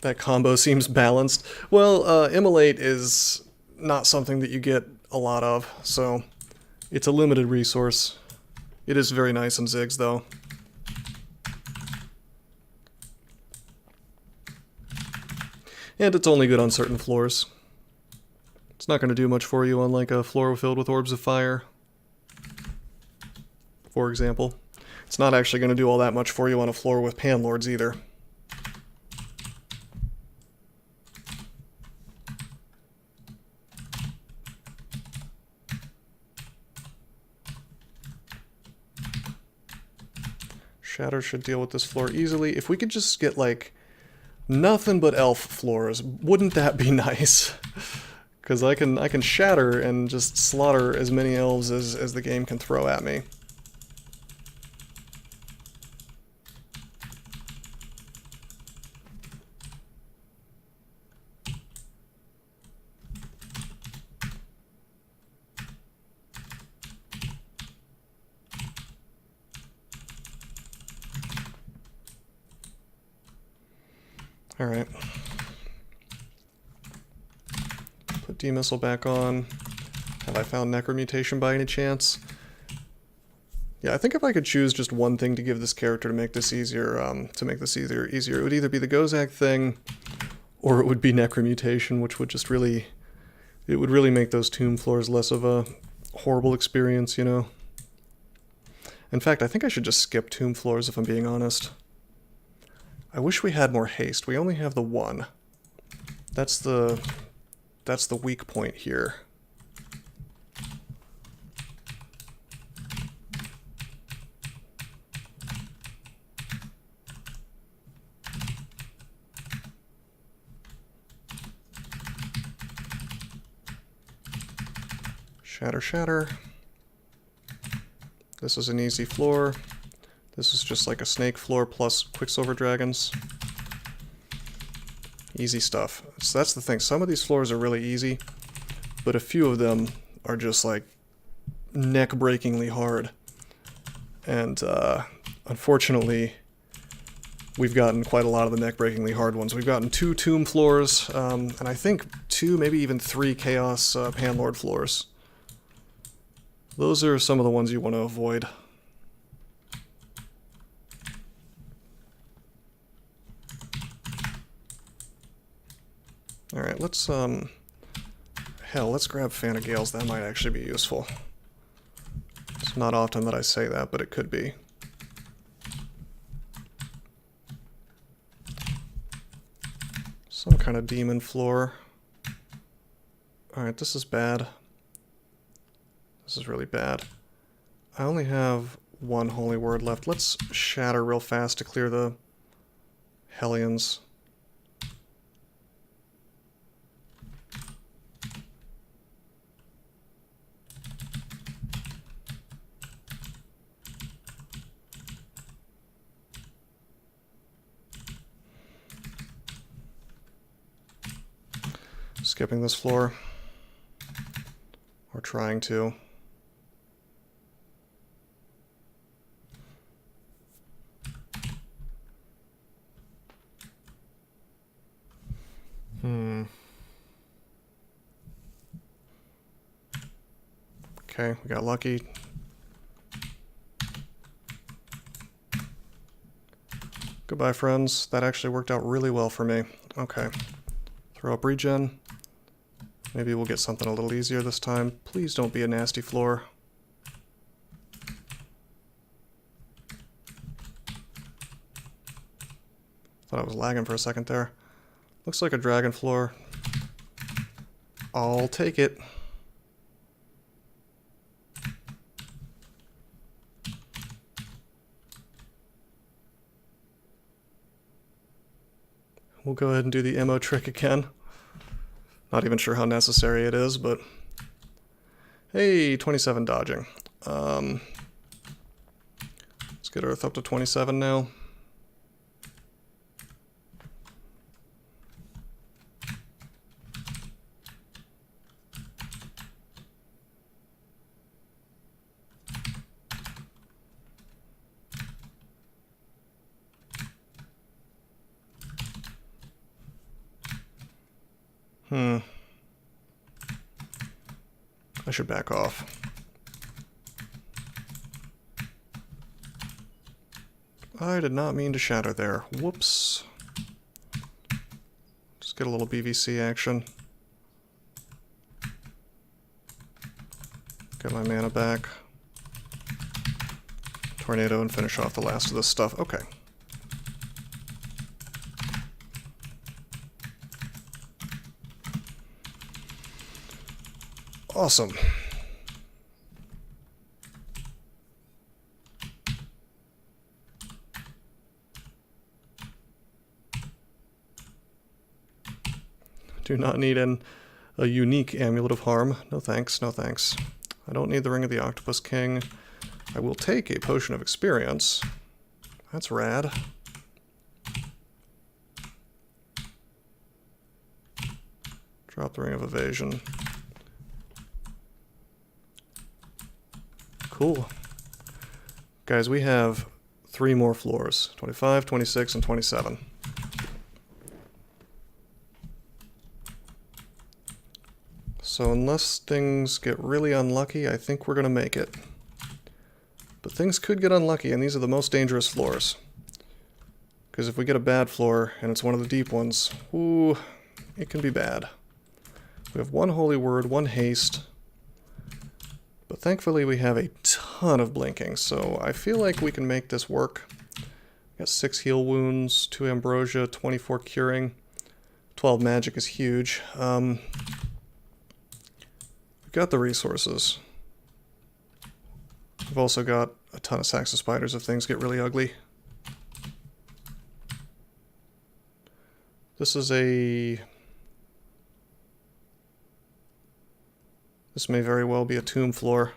That combo seems balanced. Well, Immolate is not something that you get a lot of, so it's a limited resource. It is very nice in Ziggs, though. And it's only good on certain floors. It's not going to do much for you on like a floor filled with Orbs of Fire, for example. It's not actually going to do all that much for you on a floor with Panlords either. Shatter should deal with this floor easily. If we could just get like nothing but elf floors, wouldn't that be nice? Because I can shatter and just slaughter as many elves as the game can throw at me. Alright. Put D-Missile back on. Have I found Necromutation by any chance? Yeah, I think if I could choose just one thing to give this character to make this easier, easier, it would either be the OgWz thing, or it would be Necromutation, which would just really, it would really make those tomb floors less of a horrible experience, you know? In fact, I think I should just skip tomb floors if I'm being honest. I wish we had more haste. We only have the one. That's the weak point here. Shatter, shatter. This is an easy floor. This is just like a snake floor plus Quicksilver Dragons. Easy stuff. So that's the thing. Some of these floors are really easy, but a few of them are just like neck-breakingly hard. And unfortunately, we've gotten quite a lot of the neck-breakingly hard ones. We've gotten 2 tomb floors, and I think 2, maybe even 3 Chaos Panlord floors. Those are some of the ones you want to avoid. Alright, let's, hell, let's grab Fan of Gales. That might actually be useful. It's not often that I say that, but it could be. Some kind of demon floor. Alright, this is bad. This is really bad. I only have 1 Holy Word left. Let's shatter real fast to clear the Hellions. Skipping this floor. Or trying to. Okay, we got lucky. Goodbye, friends. That actually worked out really well for me. Okay. Throw up regen. Maybe we'll get something a little easier this time. Please don't be a nasty floor. Thought I was lagging for a second there. Looks like a dragon floor. I'll take it. We'll go ahead and do the ammo trick again. Not even sure how necessary it is, but... Hey, 27 dodging. Let's get Earth up to 27 now. I should back off. I did not mean to shatter there. Whoops. Just get a little BVC action. Get my mana back. Tornado and finish off the last of this stuff. Okay. Awesome. Do not need a unique Amulet of Harm. No thanks, no thanks. I don't need the Ring of the Octopus King. I will take a Potion of Experience. That's rad. Drop the Ring of Evasion. Cool. Guys, we have 3 more floors. 25, 26, and 27. So unless things get really unlucky, I think we're going to make it. But things could get unlucky, and these are the most dangerous floors. Because if we get a bad floor, and it's one of the deep ones, ooh, it can be bad. We have 1 Holy Word, 1 Haste. But thankfully we have a ton of blinking, so I feel like we can make this work. Got 6 heal wounds, 2 ambrosia, 24 curing, 12 magic is huge. We've got the resources. We've also got a ton of sacks of spiders if things get really ugly. This is a... This may very well be a tomb floor.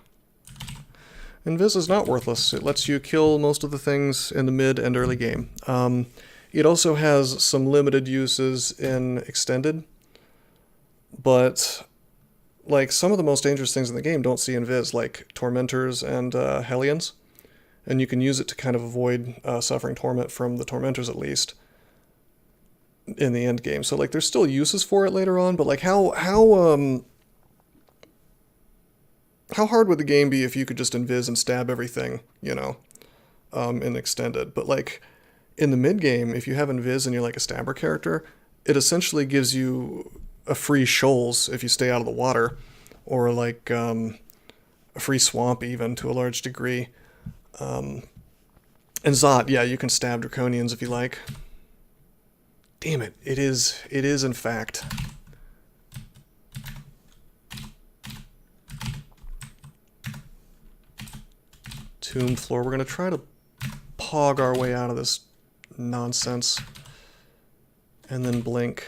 Invis is not worthless. It lets you kill most of the things in the mid and early game. It also has some limited uses in extended, but like some of the most dangerous things in the game don't see Invis, like Tormentors and Hellions, and you can use it to kind of avoid suffering torment from the Tormentors at least in the end game. So like there's still uses for it later on, but like how hard would the game be if you could just invis and stab everything, you know, in extended? But like in the mid game, if you have invis and you're like a stabber character, it essentially gives you a free shoals if you stay out of the water, or like a free swamp even to a large degree. And Zot, yeah, you can stab draconians if you like. Damn it, it is in fact. Tomb floor. We're going to try to pog our way out of this nonsense. And then blink.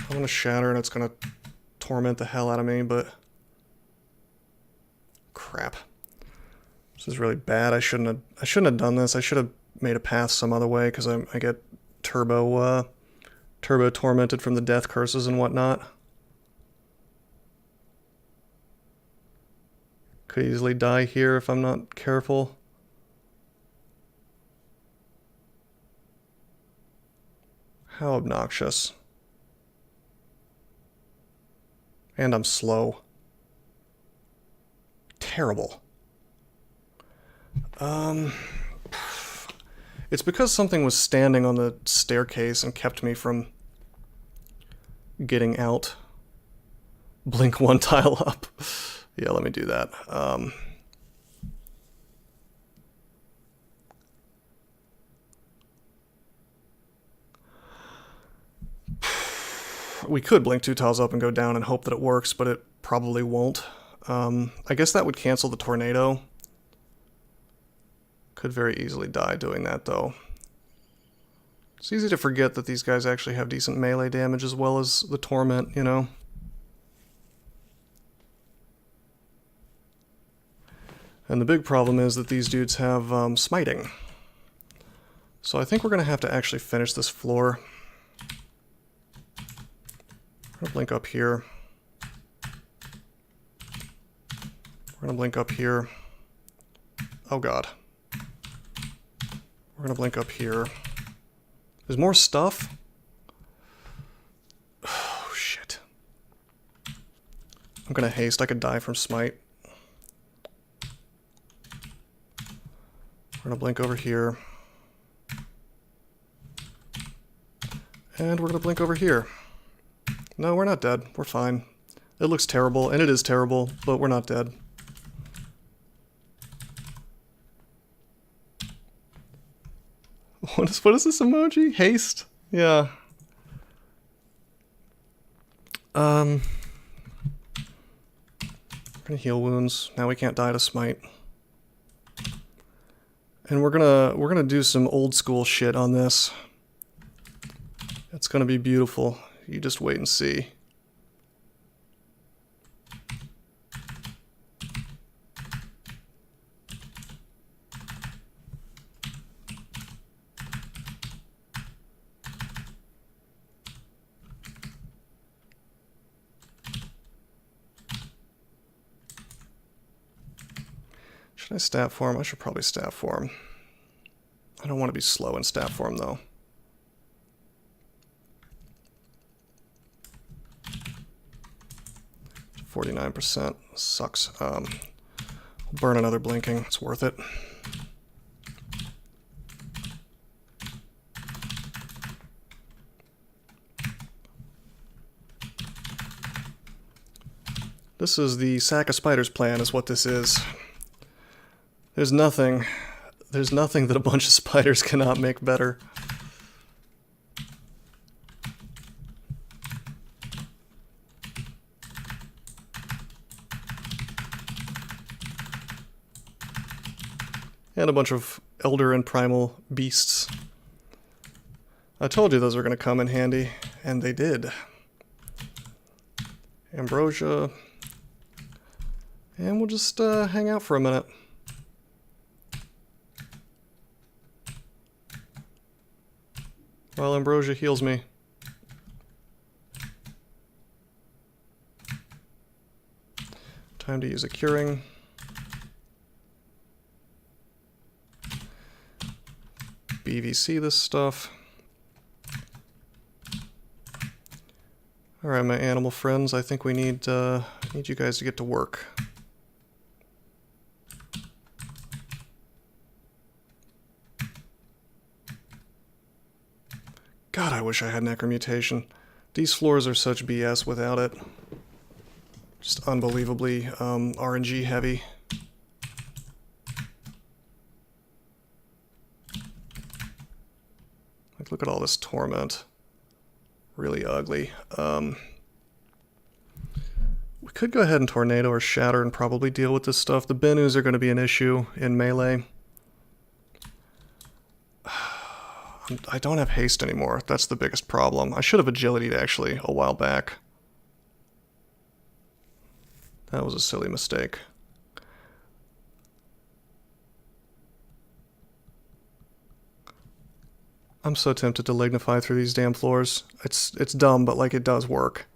I'm going to shatter and it's going to torment the hell out of me, but... Crap. This is really bad. I shouldn't have done this. I should have made a path some other way, because I get turbo tormented from the death curses and whatnot. Could easily die here if I'm not careful. How obnoxious. And I'm slow. Terrible. It's because something was standing on the staircase and kept me from getting out. Blink 1 tile up. Yeah, let me do that. We could blink 2 tiles up and go down and hope that it works, but it probably won't. I guess that would cancel the tornado. Could very easily die doing that, though. It's easy to forget that these guys actually have decent melee damage as well as the torment, you know? And the big problem is that these dudes have smiting. So I think we're going to have to actually finish this floor. We're going to blink up here. We're going to blink up here. Oh god. We're going to blink up here. There's more stuff? Oh shit. I'm going to haste. I could die from smite. We're going to blink over here. And we're going to blink over here. No, we're not dead. We're fine. It looks terrible, and it is terrible, but we're not dead. What is this emoji? Haste? Yeah. We're gonna heal wounds. Now we can't die to smite. And we're gonna do some old school shit on this. It's gonna be beautiful. You just wait and see. Should I stat form? I should probably stat form. I don't want to be slow in stat form though. %49 sucks. Burn another blinking. It's worth it. This is the sack of spiders plan, is what this is. There's nothing that a bunch of spiders cannot make better. And a bunch of elder and primal beasts. I told you those were going to come in handy, and they did. Ambrosia. And we'll just hang out for a minute. While Ambrosia heals me. Time to use a curing. BVC this stuff. Alright, my animal friends, I think we need you guys to get to work. God, I wish I had necromutation. These floors are such BS without it. Just unbelievably RNG heavy. Like, look at all this torment. Really ugly. We could go ahead and tornado or shatter and probably deal with this stuff. The Benus are going to be an issue in melee. I don't have haste anymore. That's the biggest problem. I should have agility'd actually a while back. That was a silly mistake. I'm so tempted to lignify through these damn floors. It's dumb, but like it does work.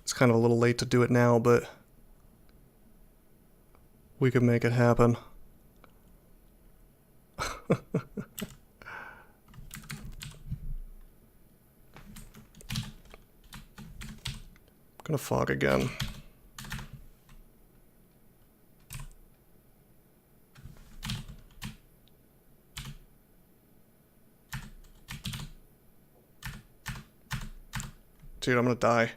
It's kind of a little late to do it now, but we could make it happen. I'm gonna fog again. Dude, I'm gonna die.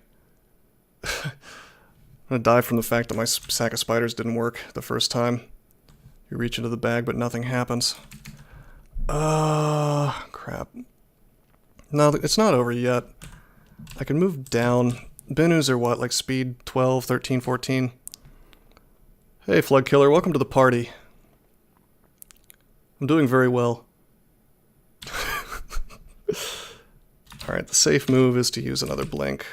I'm gonna die from the fact that my sack of spiders didn't work the first time. You reach into the bag, but nothing happens. Crap. No, it's not over yet. I can move down. Benus are what, like speed 12, 13, 14? Hey, Flood Killer, welcome to the party. I'm doing very well. Alright, the safe move is to use another blink.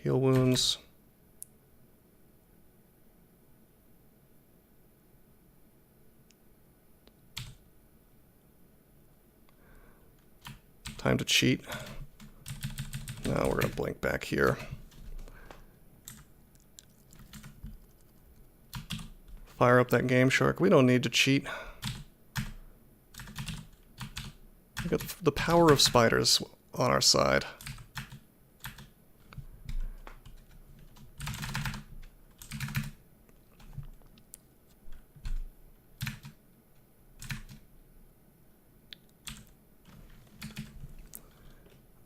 Heal wounds. Time to cheat. Now we're going to blink back here. Fire up that Game Shark. We don't need to cheat. We got the power of spiders on our side.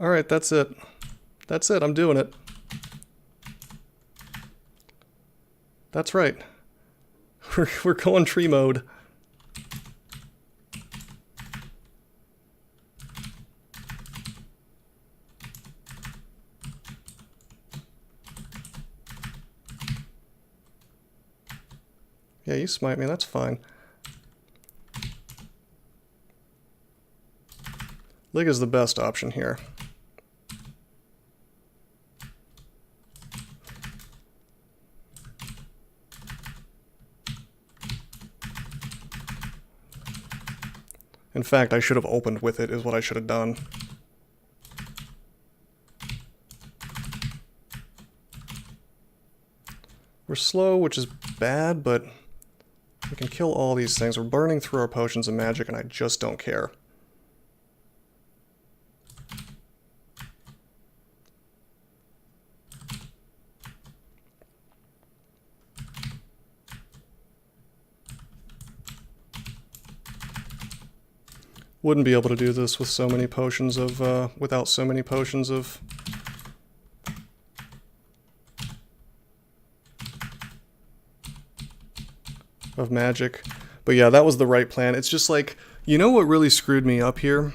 Alright, that's it. That's it, I'm doing it. That's right. We're going tree mode. Yeah, you smite me, that's fine. Lig is the best option here. In fact, I should have opened with it, is what I should have done. We're slow, which is bad, but we can kill all these things. We're burning through our potions of magic, and I just don't care. Wouldn't be able to do this with so many potions of, without so many potions of... magic. But yeah, that was the right plan. It's just like, you know what really screwed me up here?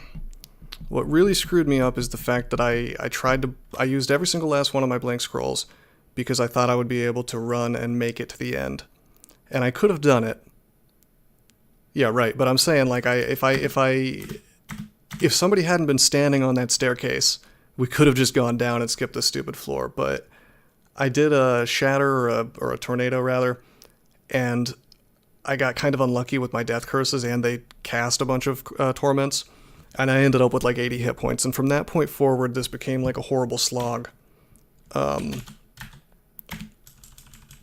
What really screwed me up is the fact that I used every single last one of my blank scrolls because I thought I would be able to run and make it to the end. And I could have done it. Yeah, right, but I'm saying, like, if somebody hadn't been standing on that staircase, we could have just gone down and skipped the stupid floor, but I did a shatter, or a tornado, rather, and I got kind of unlucky with my death curses, and they cast a bunch of torments, and I ended up with, like, 80 hit points, and from that point forward, this became, like, a horrible slog.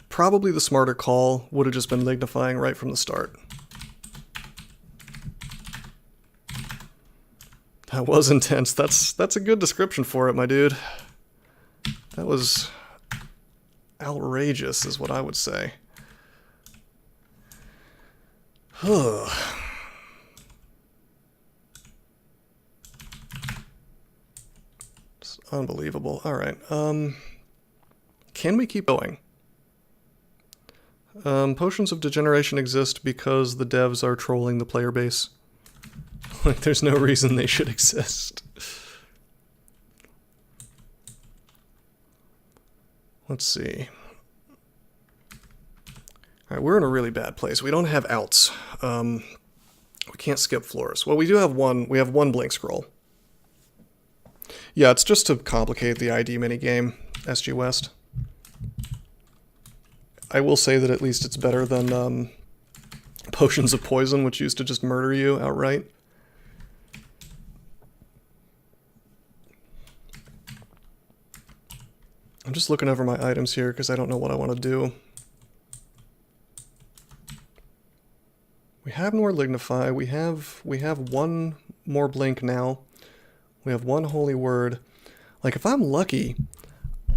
Probably the smarter call would have just been lignifying right from the start. That was intense. That's a good description for it, my dude. That was outrageous, is what I would say. It's unbelievable. Alright, can we keep going? Potions of degeneration exist because the devs are trolling the player base. Like, there's no reason they should exist. Let's see. Alright, we're in a really bad place. We don't have outs. We can't skip floors. Well, we do have one. We have one blink scroll. Yeah, it's just to complicate the ID minigame, SG West. I will say that at least it's better than Potions of Poison, which used to just murder you outright. I'm just looking over my items here because I don't know what I want to do. We have more Lignify. We have one more blink now. We have one holy word. Like, if I'm lucky,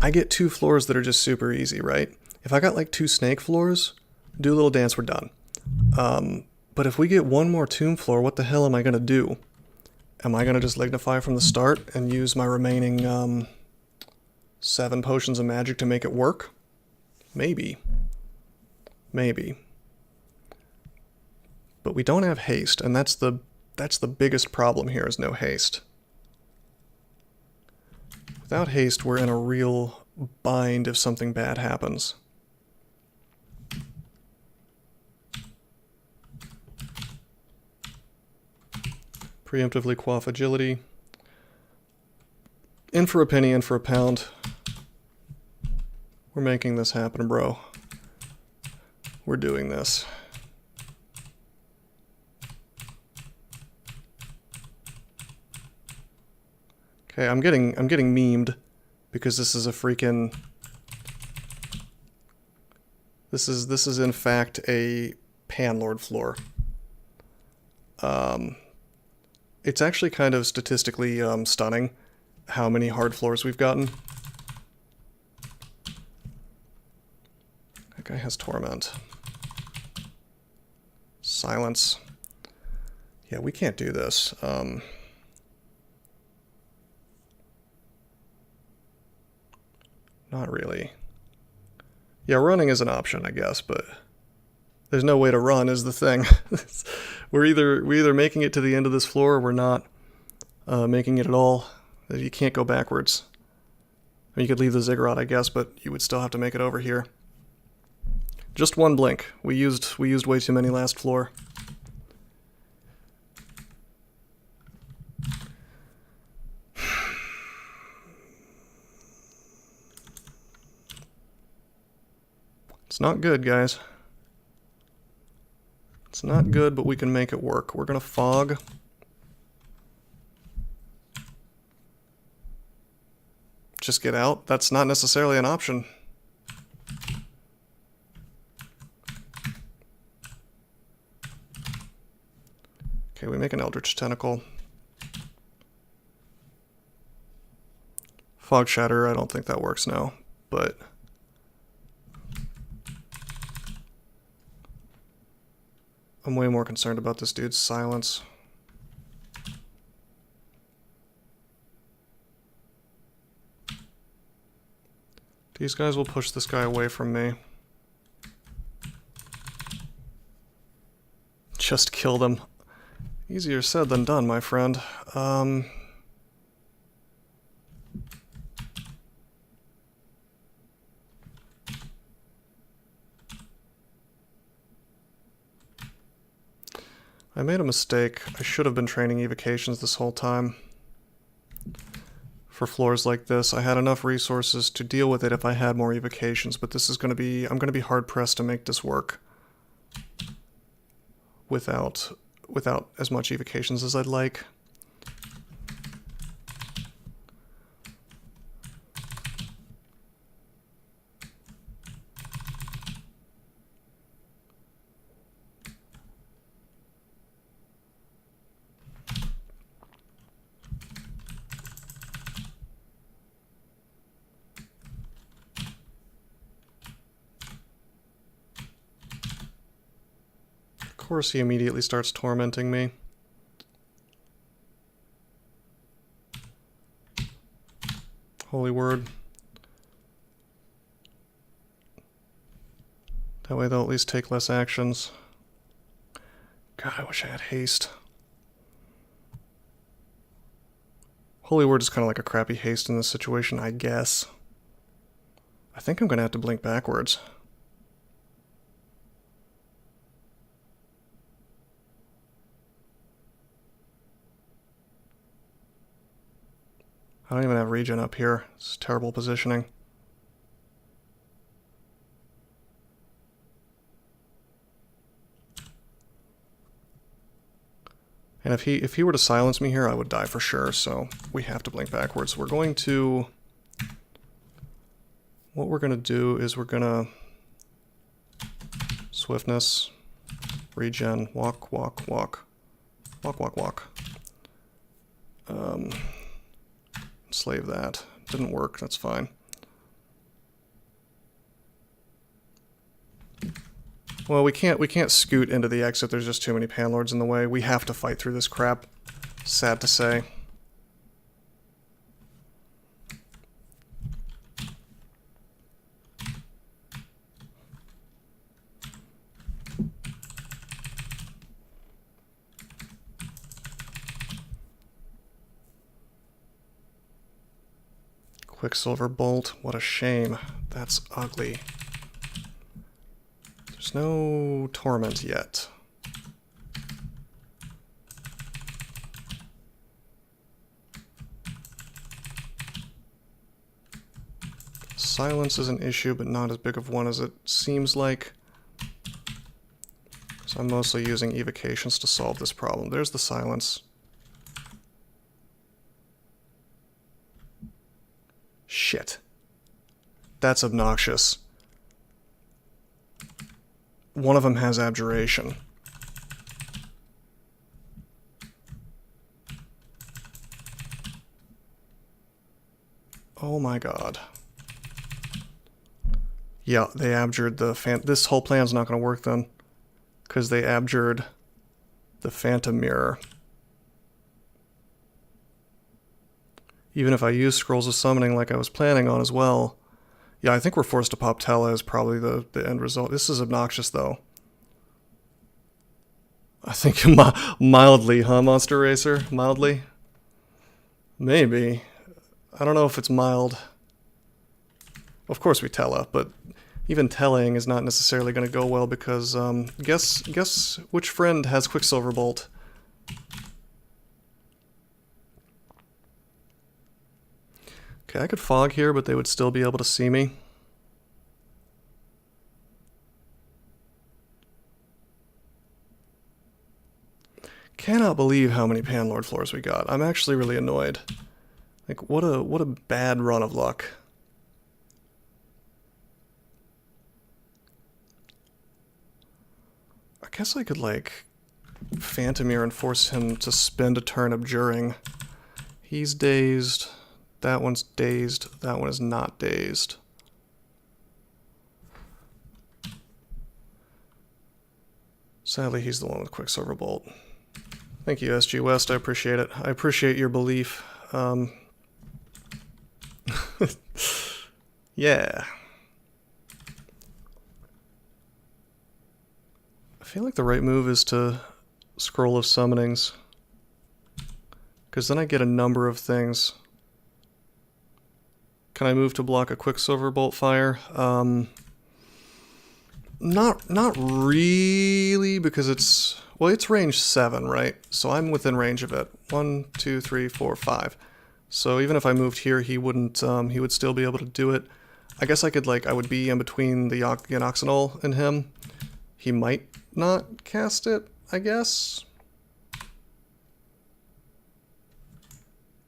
I get 2 floors that are just super easy, right? If I got like 2 snake floors, do a little dance, we're done. But if we get one more tomb floor, what the hell am I gonna do? Am I gonna just Lignify from the start and use my remaining 7 potions of magic to make it work? Maybe. Maybe. But we don't have haste, and that's the biggest problem here, is no haste. Without haste, we're in a real bind if something bad happens. Preemptively quaff agility. In for a penny, in for a pound. We're making this happen, bro. We're doing this. Okay, I'm getting memed because this is a freaking this is in fact a Panlord floor. It's actually kind of statistically stunning how many hard floors we've gotten. That guy has Torment. Silence. Yeah, we can't do this. Not really. Yeah, running is an option, I guess, but there's no way to run is the thing. we're either making it to the end of this floor or we're not making it at all. You can't go backwards. I mean, you could leave the ziggurat, I guess, but you would still have to make it over here. Just one blink. We used way too many last floor. It's not good, guys. It's not good, but we can make it work. We're gonna fog. Just get out. That's not necessarily an option. Okay, we make an Eldritch Tentacle. Fog Shatter, I don't think that works now, but I'm way more concerned about this dude's silence. These guys will push this guy away from me. Just kill them. Easier said than done, my friend. I made a mistake. I should have been training evocations this whole time. For floors like this, I had enough resources to deal with it if I had more evocations, but this is going to be... I'm going to be hard-pressed to make this work without as much evocations as I'd like. Of course he immediately starts tormenting me. Holy word. That way they'll at least take less actions. God, I wish I had haste. Holy word is kind of like a crappy haste in this situation, I guess. I think I'm going to have to blink backwards. I don't even have regen up here. It's terrible positioning. And if he were to silence me here, I would die for sure, so we have to blink backwards. We're going to... What we're going to do is we're going to... Swiftness, regen, walk, walk, walk. Walk, walk, walk. Slave that. Didn't work, that's fine. Well, we can't scoot into the exit, there's just too many Panlords in the way. We have to fight through this crap. Sad to say. Quicksilver Bolt, what a shame. That's ugly. There's no Torment yet. Silence is an issue, but not as big of one as it seems like. So I'm mostly using evocations to solve this problem. There's the silence. Shit. That's obnoxious. One of them has abjuration. Oh my god. Yeah, they abjured the this whole plan's not going to work then. Because they abjured the Phantom Mirror. Even if I use Scrolls of Summoning like I was planning on as well. Yeah, I think we're forced to pop Tela is probably the end result. This is obnoxious though. I think mildly, huh, Monster Racer? Mildly? Maybe. I don't know if it's mild. Of course we Tela, but even telling is not necessarily going to go well because, guess which friend has Quicksilver Bolt? Okay, I could fog here, but they would still be able to see me. Cannot believe how many Panlord floors we got. I'm actually really annoyed. Like, what a bad run of luck. I guess I could, like, Phantomir and force him to spend a turn abjuring. He's dazed. That one's dazed. That one is not dazed. Sadly, he's the one with Quicksilver Bolt. Thank you, SG West. I appreciate it. I appreciate your belief. Yeah. I feel like the right move is to Scroll of Summonings. Because then I get a number of things. Can I move to block a Quicksilver Bolt fire? Not really, because it's... Well, it's range 7, right? So I'm within range of it. 1, 2, 3, 4, 5. So even if I moved here, he wouldn't, he would still be able to do it. I guess I could, like, I would be in between the Yanoxanol and him. He might not cast it, I guess.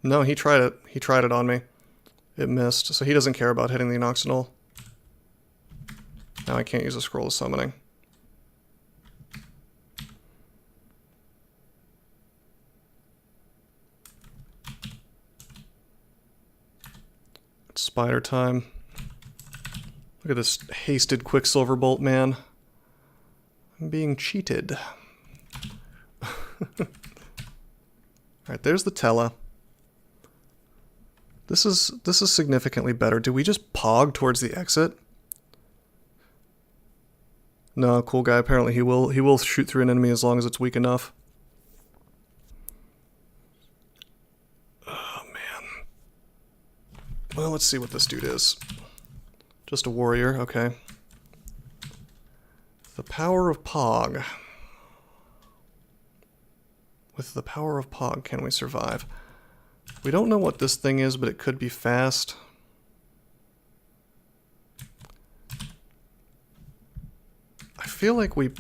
No, he tried it. He tried it on me. It missed, so he doesn't care about hitting the Yanoxanol. Now I can't use a Scroll of Summoning. It's spider time. Look at this hasted Quicksilver Bolt, man. I'm being cheated. Alright, there's the Tela. This is significantly better. Do we just pog towards the exit? No, cool guy. Apparently he will shoot through an enemy as long as it's weak enough. Oh man. Well, let's see what this dude is. Just a warrior, okay. The power of Pog. With the power of Pog, can we survive? We don't know what this thing is, but it could be fast. I feel like we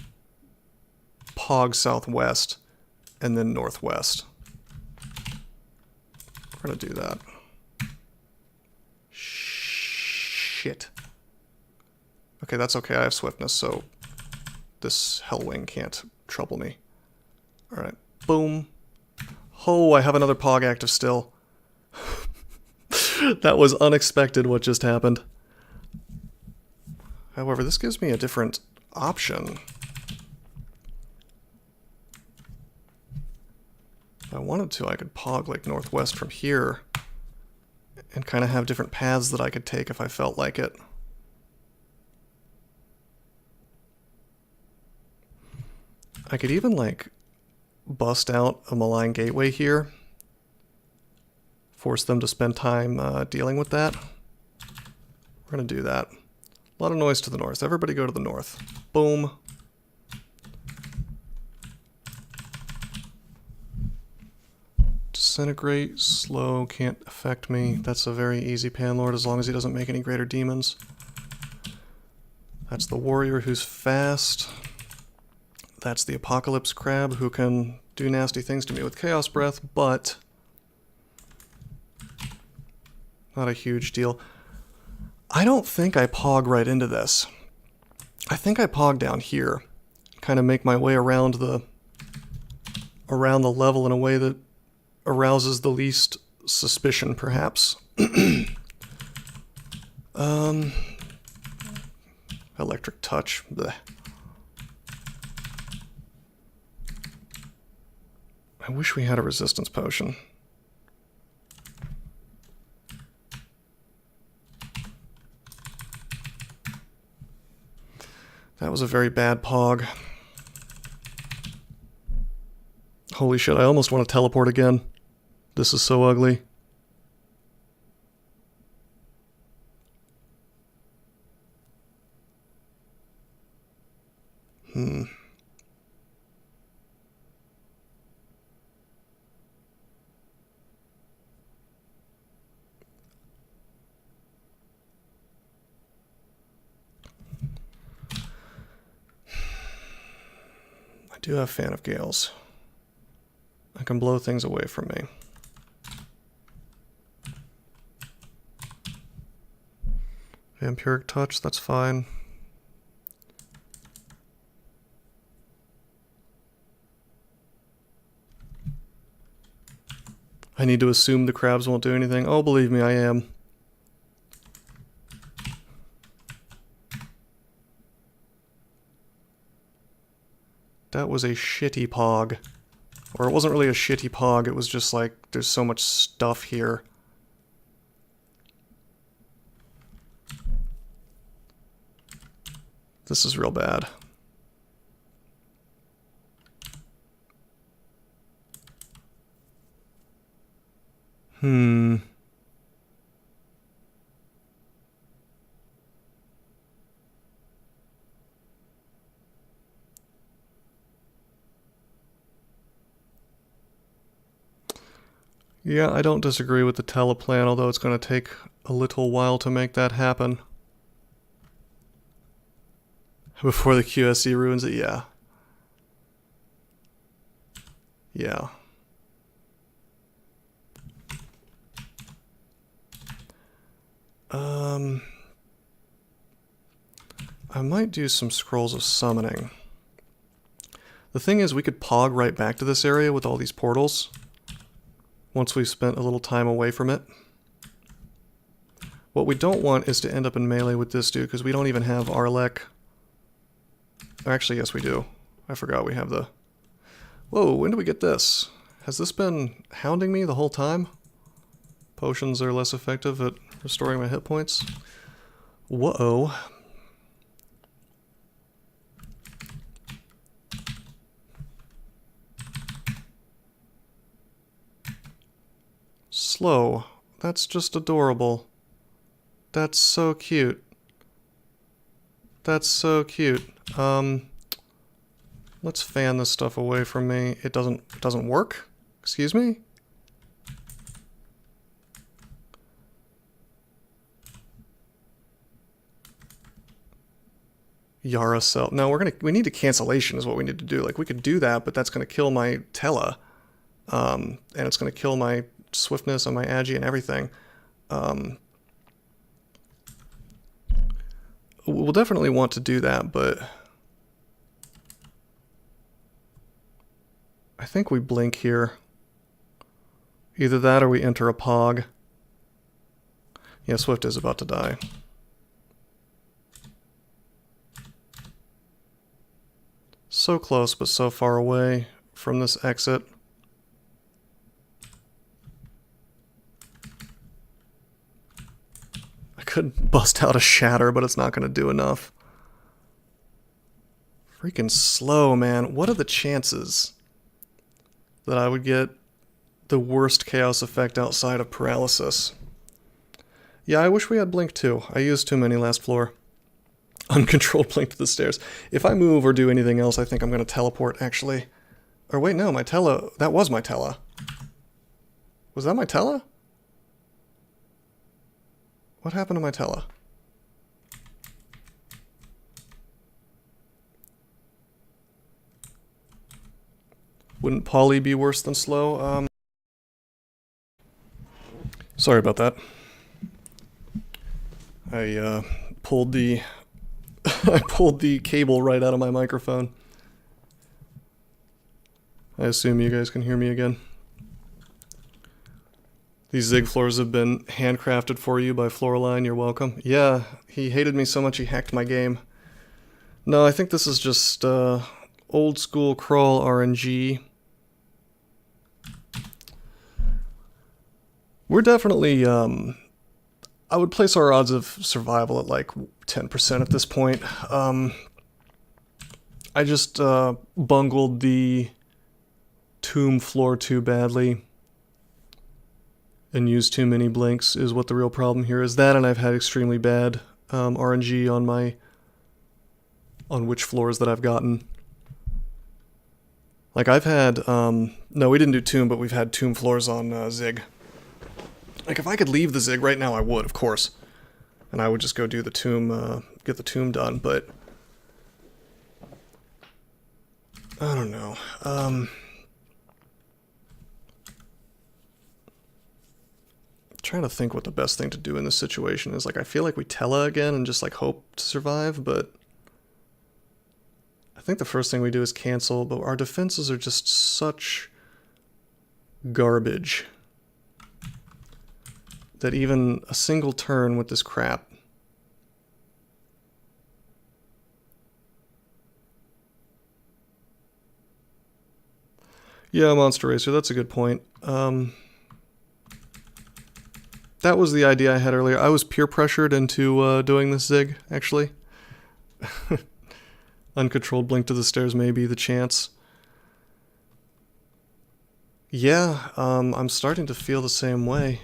Pog southwest and then northwest. We're gonna do that. Shit. Okay, that's okay. I have swiftness, so this Hellwing can't trouble me. Alright, boom. Oh, I have another Pog active still. That was unexpected what just happened. However, this gives me a different option. If I wanted to, I could Pog like northwest from here and kind of have different paths that I could take if I felt like it. I could even like bust out a Malign Gateway here force them to spend time dealing with that. We're going to do that. A lot of noise to the north. Everybody go to the north. Boom. Disintegrate, slow, can't affect me. That's a very easy Panlord as long as he doesn't make any greater demons. That's the warrior who's fast. That's the apocalypse crab who can do nasty things to me with chaos breath, but not a huge deal. I don't think I pog right into this. I think I pog down here, kind of make my way around the level in a way that arouses the least suspicion, perhaps. Electric touch. Blech. I wish we had a resistance potion. That was a very bad pog. Holy shit, I almost want to teleport again. This is so ugly. I do have Fan of Gales. I can blow things away from me. Vampiric touch, that's fine. I need to assume the crabs won't do anything. Oh, believe me, I am. That was a shitty pog. Or it wasn't really a shitty pog, it was just like, there's so much stuff here. This is real bad. Yeah, I don't disagree with the teleplan, although it's going to take a little while to make that happen. Before the QSC ruins it, yeah. Yeah. I might do some scrolls of summoning. The thing is, we could pog right back to this area with all these portals once we've spent a little time away from it. What we don't want is to end up in melee with this dude, because we don't even have Arlek. Actually, yes we do. I forgot we have the... Whoa, when did we get this? Has this been hounding me the whole time? Potions are less effective at restoring my hit points. Whoa. Slow. That's just adorable. That's so cute. That's so cute. Let's fan this stuff away from me. It doesn't work? Excuse me? Yara cell. No, we need a cancellation is what we need to do. Like, we could do that, but that's gonna kill my Tela. And it's gonna kill my swiftness and my agi and everything. We'll definitely want to do that, but I think we blink here. Either that or we enter a pog. Yeah, Swift is about to die. So close, but so far away from this exit. I could bust out a shatter, but it's not going to do enough. Freaking slow, man. What are the chances that I would get the worst chaos effect outside of paralysis. Yeah, I wish we had blink too. I used too many last floor. Uncontrolled blink to the stairs. If I move or do anything else, I think I'm going to teleport, actually. Or wait, no, my tele... That was my tele. Was that my tele? What happened to my tele? Wouldn't poly be worse than slow? Sorry about that. I pulled the I pulled the cable right out of my microphone. I assume you guys can hear me again. These Zig floors have been handcrafted for you by Floorline. You're welcome. Yeah, he hated me so much he hacked my game. No, I think this is just old school crawl RNG. We're definitely, I would place our odds of survival at like 10% at this point. I just bungled the tomb floor too badly and used too many blinks is what the real problem here is. That, and I've had extremely bad RNG on which floors that I've gotten. Like I've had, no, we didn't do tomb, but we've had tomb floors on Zig. Like, if I could leave the Zig right now, I would, of course. And I would just go do the tomb, get the tomb done, but... I don't know. Trying to think what the best thing to do in this situation is. Like, I feel like we tele again and just, like, hope to survive, but... I think the first thing we do is cancel, but our defenses are just such garbage that even a single turn with this crap. Yeah, Monster Racer, that's a good point. That was the idea I had earlier. I was peer pressured into doing this Zig, actually. Uncontrolled blink to the stairs may be the chance. Yeah, I'm starting to feel the same way.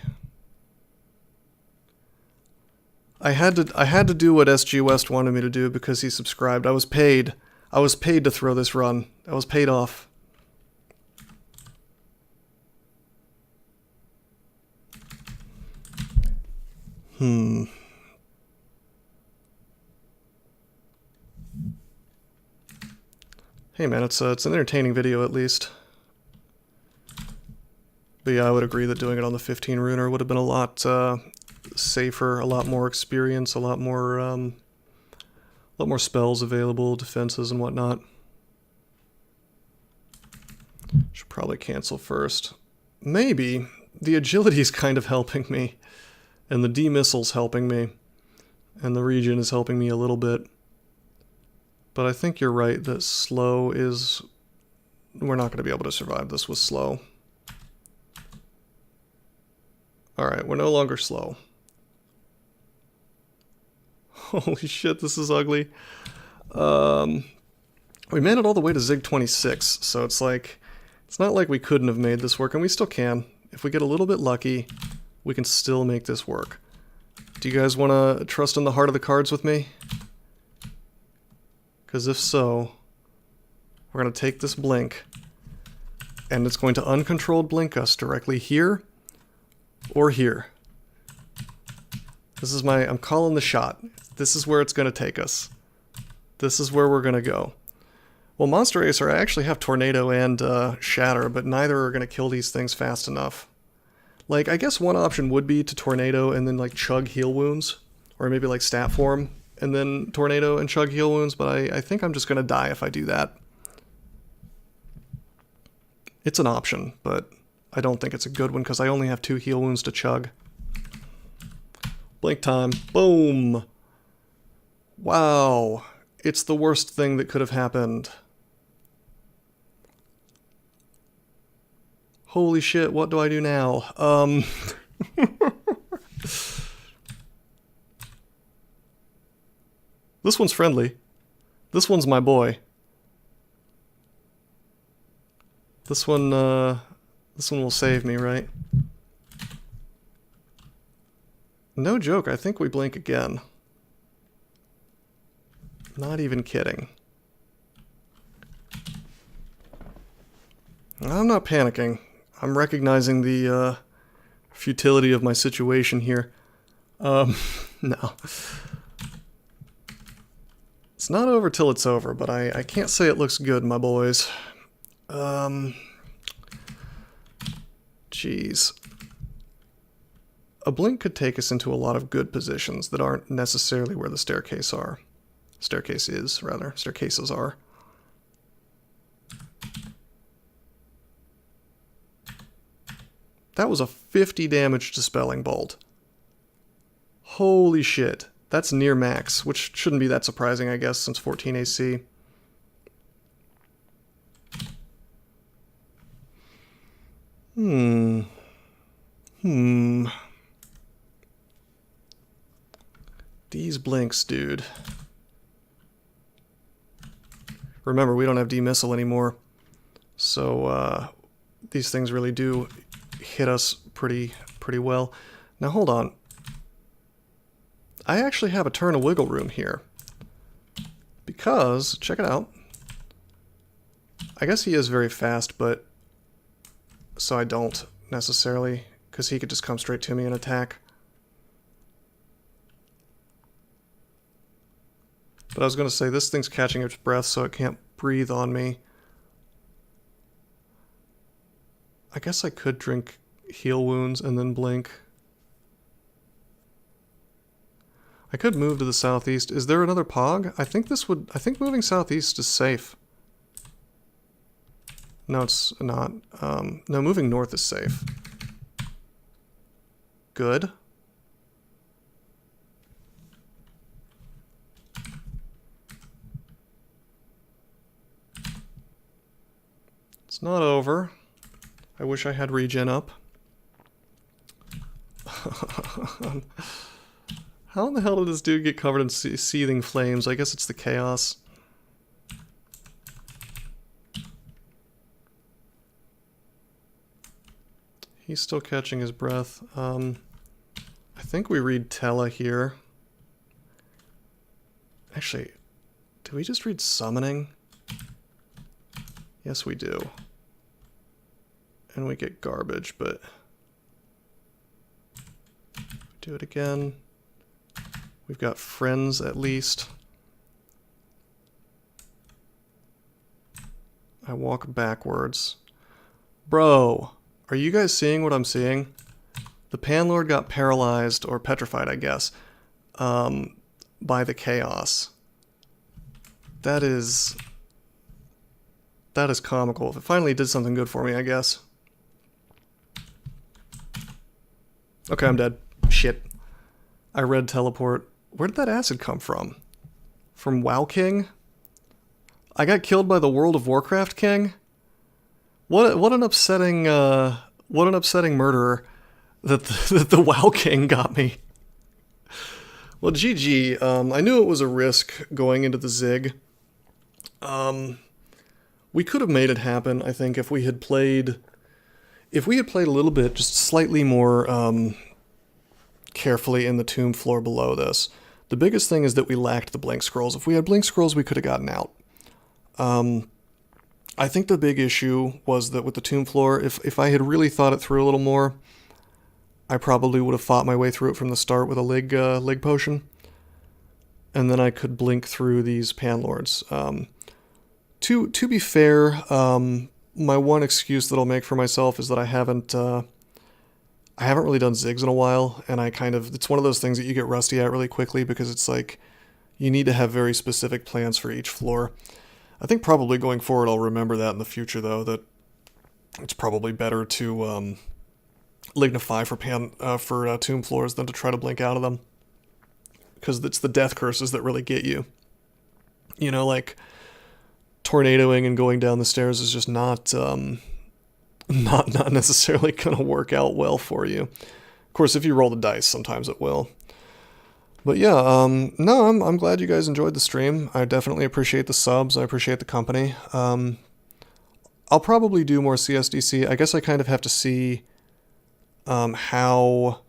I had to do what OgWz wanted me to do because he subscribed. I was paid to throw this run. I was paid off. Hey man, it's an entertaining video at least. But yeah, I would agree that doing it on the 15 runer would have been a lot safer, a lot more experience, a lot more spells available, defenses and whatnot. Should probably cancel first. Maybe. The agility is kind of helping me, and the D-missile's helping me, and the regen is helping me a little bit. But I think you're right that slow is... We're not going to be able to survive this with slow. Alright, we're no longer slow. Holy shit, this is ugly. We made it all the way to Zig 26, so it's like... It's not like we couldn't have made this work, and we still can. If we get a little bit lucky, we can still make this work. Do you guys want to trust in the heart of the cards with me? Because if so, we're going to take this blink, and it's going to uncontrolled blink us directly here or here. This is my... I'm calling the shot. This is where it's going to take us. This is where we're going to go. Well, Monster Racer, I actually have Tornado and Shatter, but neither are going to kill these things fast enough. Like, I guess one option would be to Tornado and then, like, chug heal wounds. Or maybe, like, stat form and then Tornado and chug heal wounds, but I think I'm just going to die if I do that. It's an option, but I don't think it's a good one because I only have 2 heal wounds to chug. Blink time. Boom! Wow. It's the worst thing that could have happened. Holy shit, what do I do now? This one's friendly. This one's my boy. This one This one will save me, right? No joke, I think we blink again. Not even kidding. I'm not panicking. I'm recognizing the futility of my situation here. No. It's not over till it's over, but I can't say it looks good, my boys. Jeez. A blink could take us into a lot of good positions that aren't necessarily where the staircases are. Staircases are. That was a 50 damage Dispelling Bolt. Holy shit. That's near max, which shouldn't be that surprising, I guess, since 14 AC. These blinks, dude. Remember, we don't have demissile anymore, so these things really do hit us pretty well. Now hold on. I actually have a turn of wiggle room here. Because, check it out. I guess he is very fast, but so I don't necessarily, because he could just come straight to me and attack. But I was going to say, this thing's catching its breath, so it can't breathe on me. I guess I could drink heal wounds and then blink. I could move to the southeast. Is there another pog? I think moving southeast is safe. No, it's not. No, moving north is safe. Good. It's not over. I wish I had regen up. How in the hell did this dude get covered in seething flames? I guess it's the chaos. He's still catching his breath. I think we read Tella here. Actually, do we just read Summoning? Yes, we do. And we get garbage, but... do it again. We've got friends, at least. I walk backwards. Bro, are you guys seeing what I'm seeing? The Panlord got paralyzed, or petrified, I guess, by the chaos. That is comical. It finally did something good for me, I guess. Okay, I'm dead. Shit. I read teleport. Where did that acid come from? From WoW King? I got killed by the World of Warcraft King? What an upsetting murderer that the WoW King got me. Well, GG. I knew it was a risk going into the Zig. We could have made it happen, I think, if we had played a little bit, just slightly more carefully in the tomb floor below this. The biggest thing is that we lacked the blink scrolls. If we had blink scrolls, we could have gotten out. I think the big issue was that with the tomb floor, if I had really thought it through a little more, I probably would have fought my way through it from the start with a lig potion. And then I could blink through these Panlords. To be fair, my one excuse that I'll make for myself is that I haven't really done Zigs in a while, and it's one of those things that you get rusty at really quickly because it's like, you need to have very specific plans for each floor. I think probably going forward I'll remember that in the future, though, that it's probably better to lignify for tomb floors than to try to blink out of them. Because it's the death curses that really get you. You know, like, tornadoing and going down the stairs is just not necessarily going to work out well for you. Of course, if you roll the dice, sometimes it will. But yeah, no, I'm glad you guys enjoyed the stream. I definitely appreciate the subs. I appreciate the company. I'll probably do more CSDC. I guess I kind of have to see how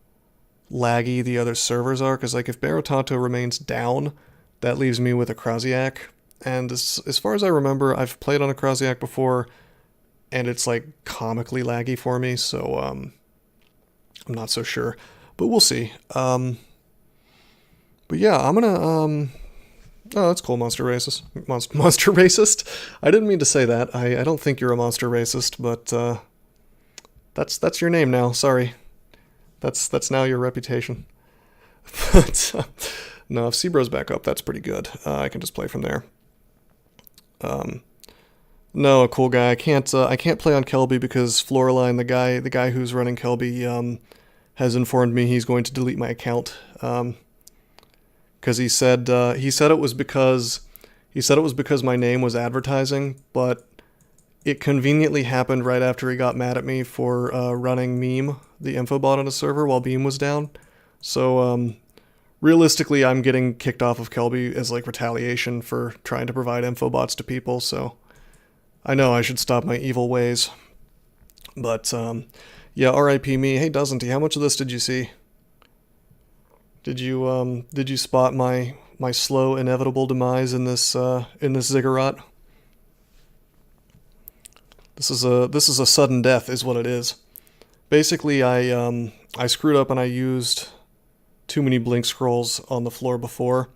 laggy the other servers are, because like if Barotanto remains down, that leaves me with a Krasiak. And as far as I remember, I've played on a Krasiak before, and it's like comically laggy for me, so I'm not so sure. But we'll see. But yeah, I'm gonna oh, that's cool, monster racist. Monster racist? I didn't mean to say that. I don't think you're a monster racist, but that's your name now. Sorry. That's now your reputation. But no, if Seabro's back up, that's pretty good. I can just play from there. No, a cool guy. I can't play on Kelby because Floraline, the guy who's running Kelby, has informed me he's going to delete my account. Because he said it was because my name was advertising, but it conveniently happened right after he got mad at me for running Meme, the infobot on a server while Beam was down. So realistically, I'm getting kicked off of Kelby as like retaliation for trying to provide infobots to people. So I know I should stop my evil ways. But yeah, R.I.P. me. Hey, Doesn't he? How much of this did you see? Did you spot my slow inevitable demise in this ziggurat? This is a sudden death, is what it is. Basically, I screwed up and I used too many blink scrolls on the floor before,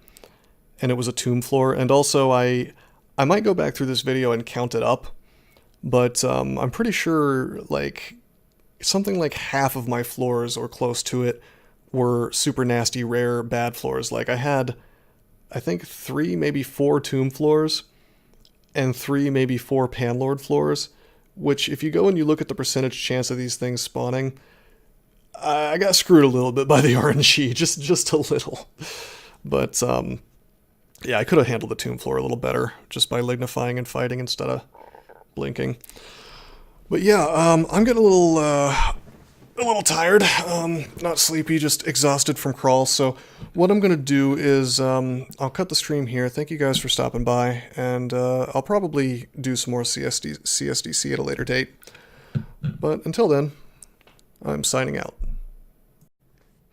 and it was a tomb floor. And also, I might go back through this video and count it up, but I'm pretty sure like something like half of my floors or close to it were super nasty, rare, bad floors. Like I had, I think 3, maybe 4 tomb floors, and 3, maybe 4 Panlord floors. Which, if you go and you look at the percentage chance of these things spawning, I got screwed a little bit by the RNG, just a little. But, yeah, I could have handled the tomb floor a little better, just by lignifying and fighting instead of blinking. But yeah, I'm getting a little tired, not sleepy, just exhausted from crawl. So what I'm going to do is I'll cut the stream here. Thank you guys for stopping by, and I'll probably do some more CSDC at a later date. But until then, I'm signing out.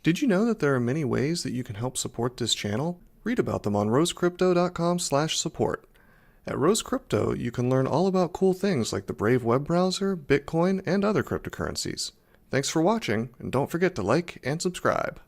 Did you know that there are many ways that you can help support this channel? Read about them on rosecrypto.com/support. At Rose Crypto, you can learn all about cool things like the Brave web browser, Bitcoin, and other cryptocurrencies. Thanks for watching, and don't forget to like and subscribe.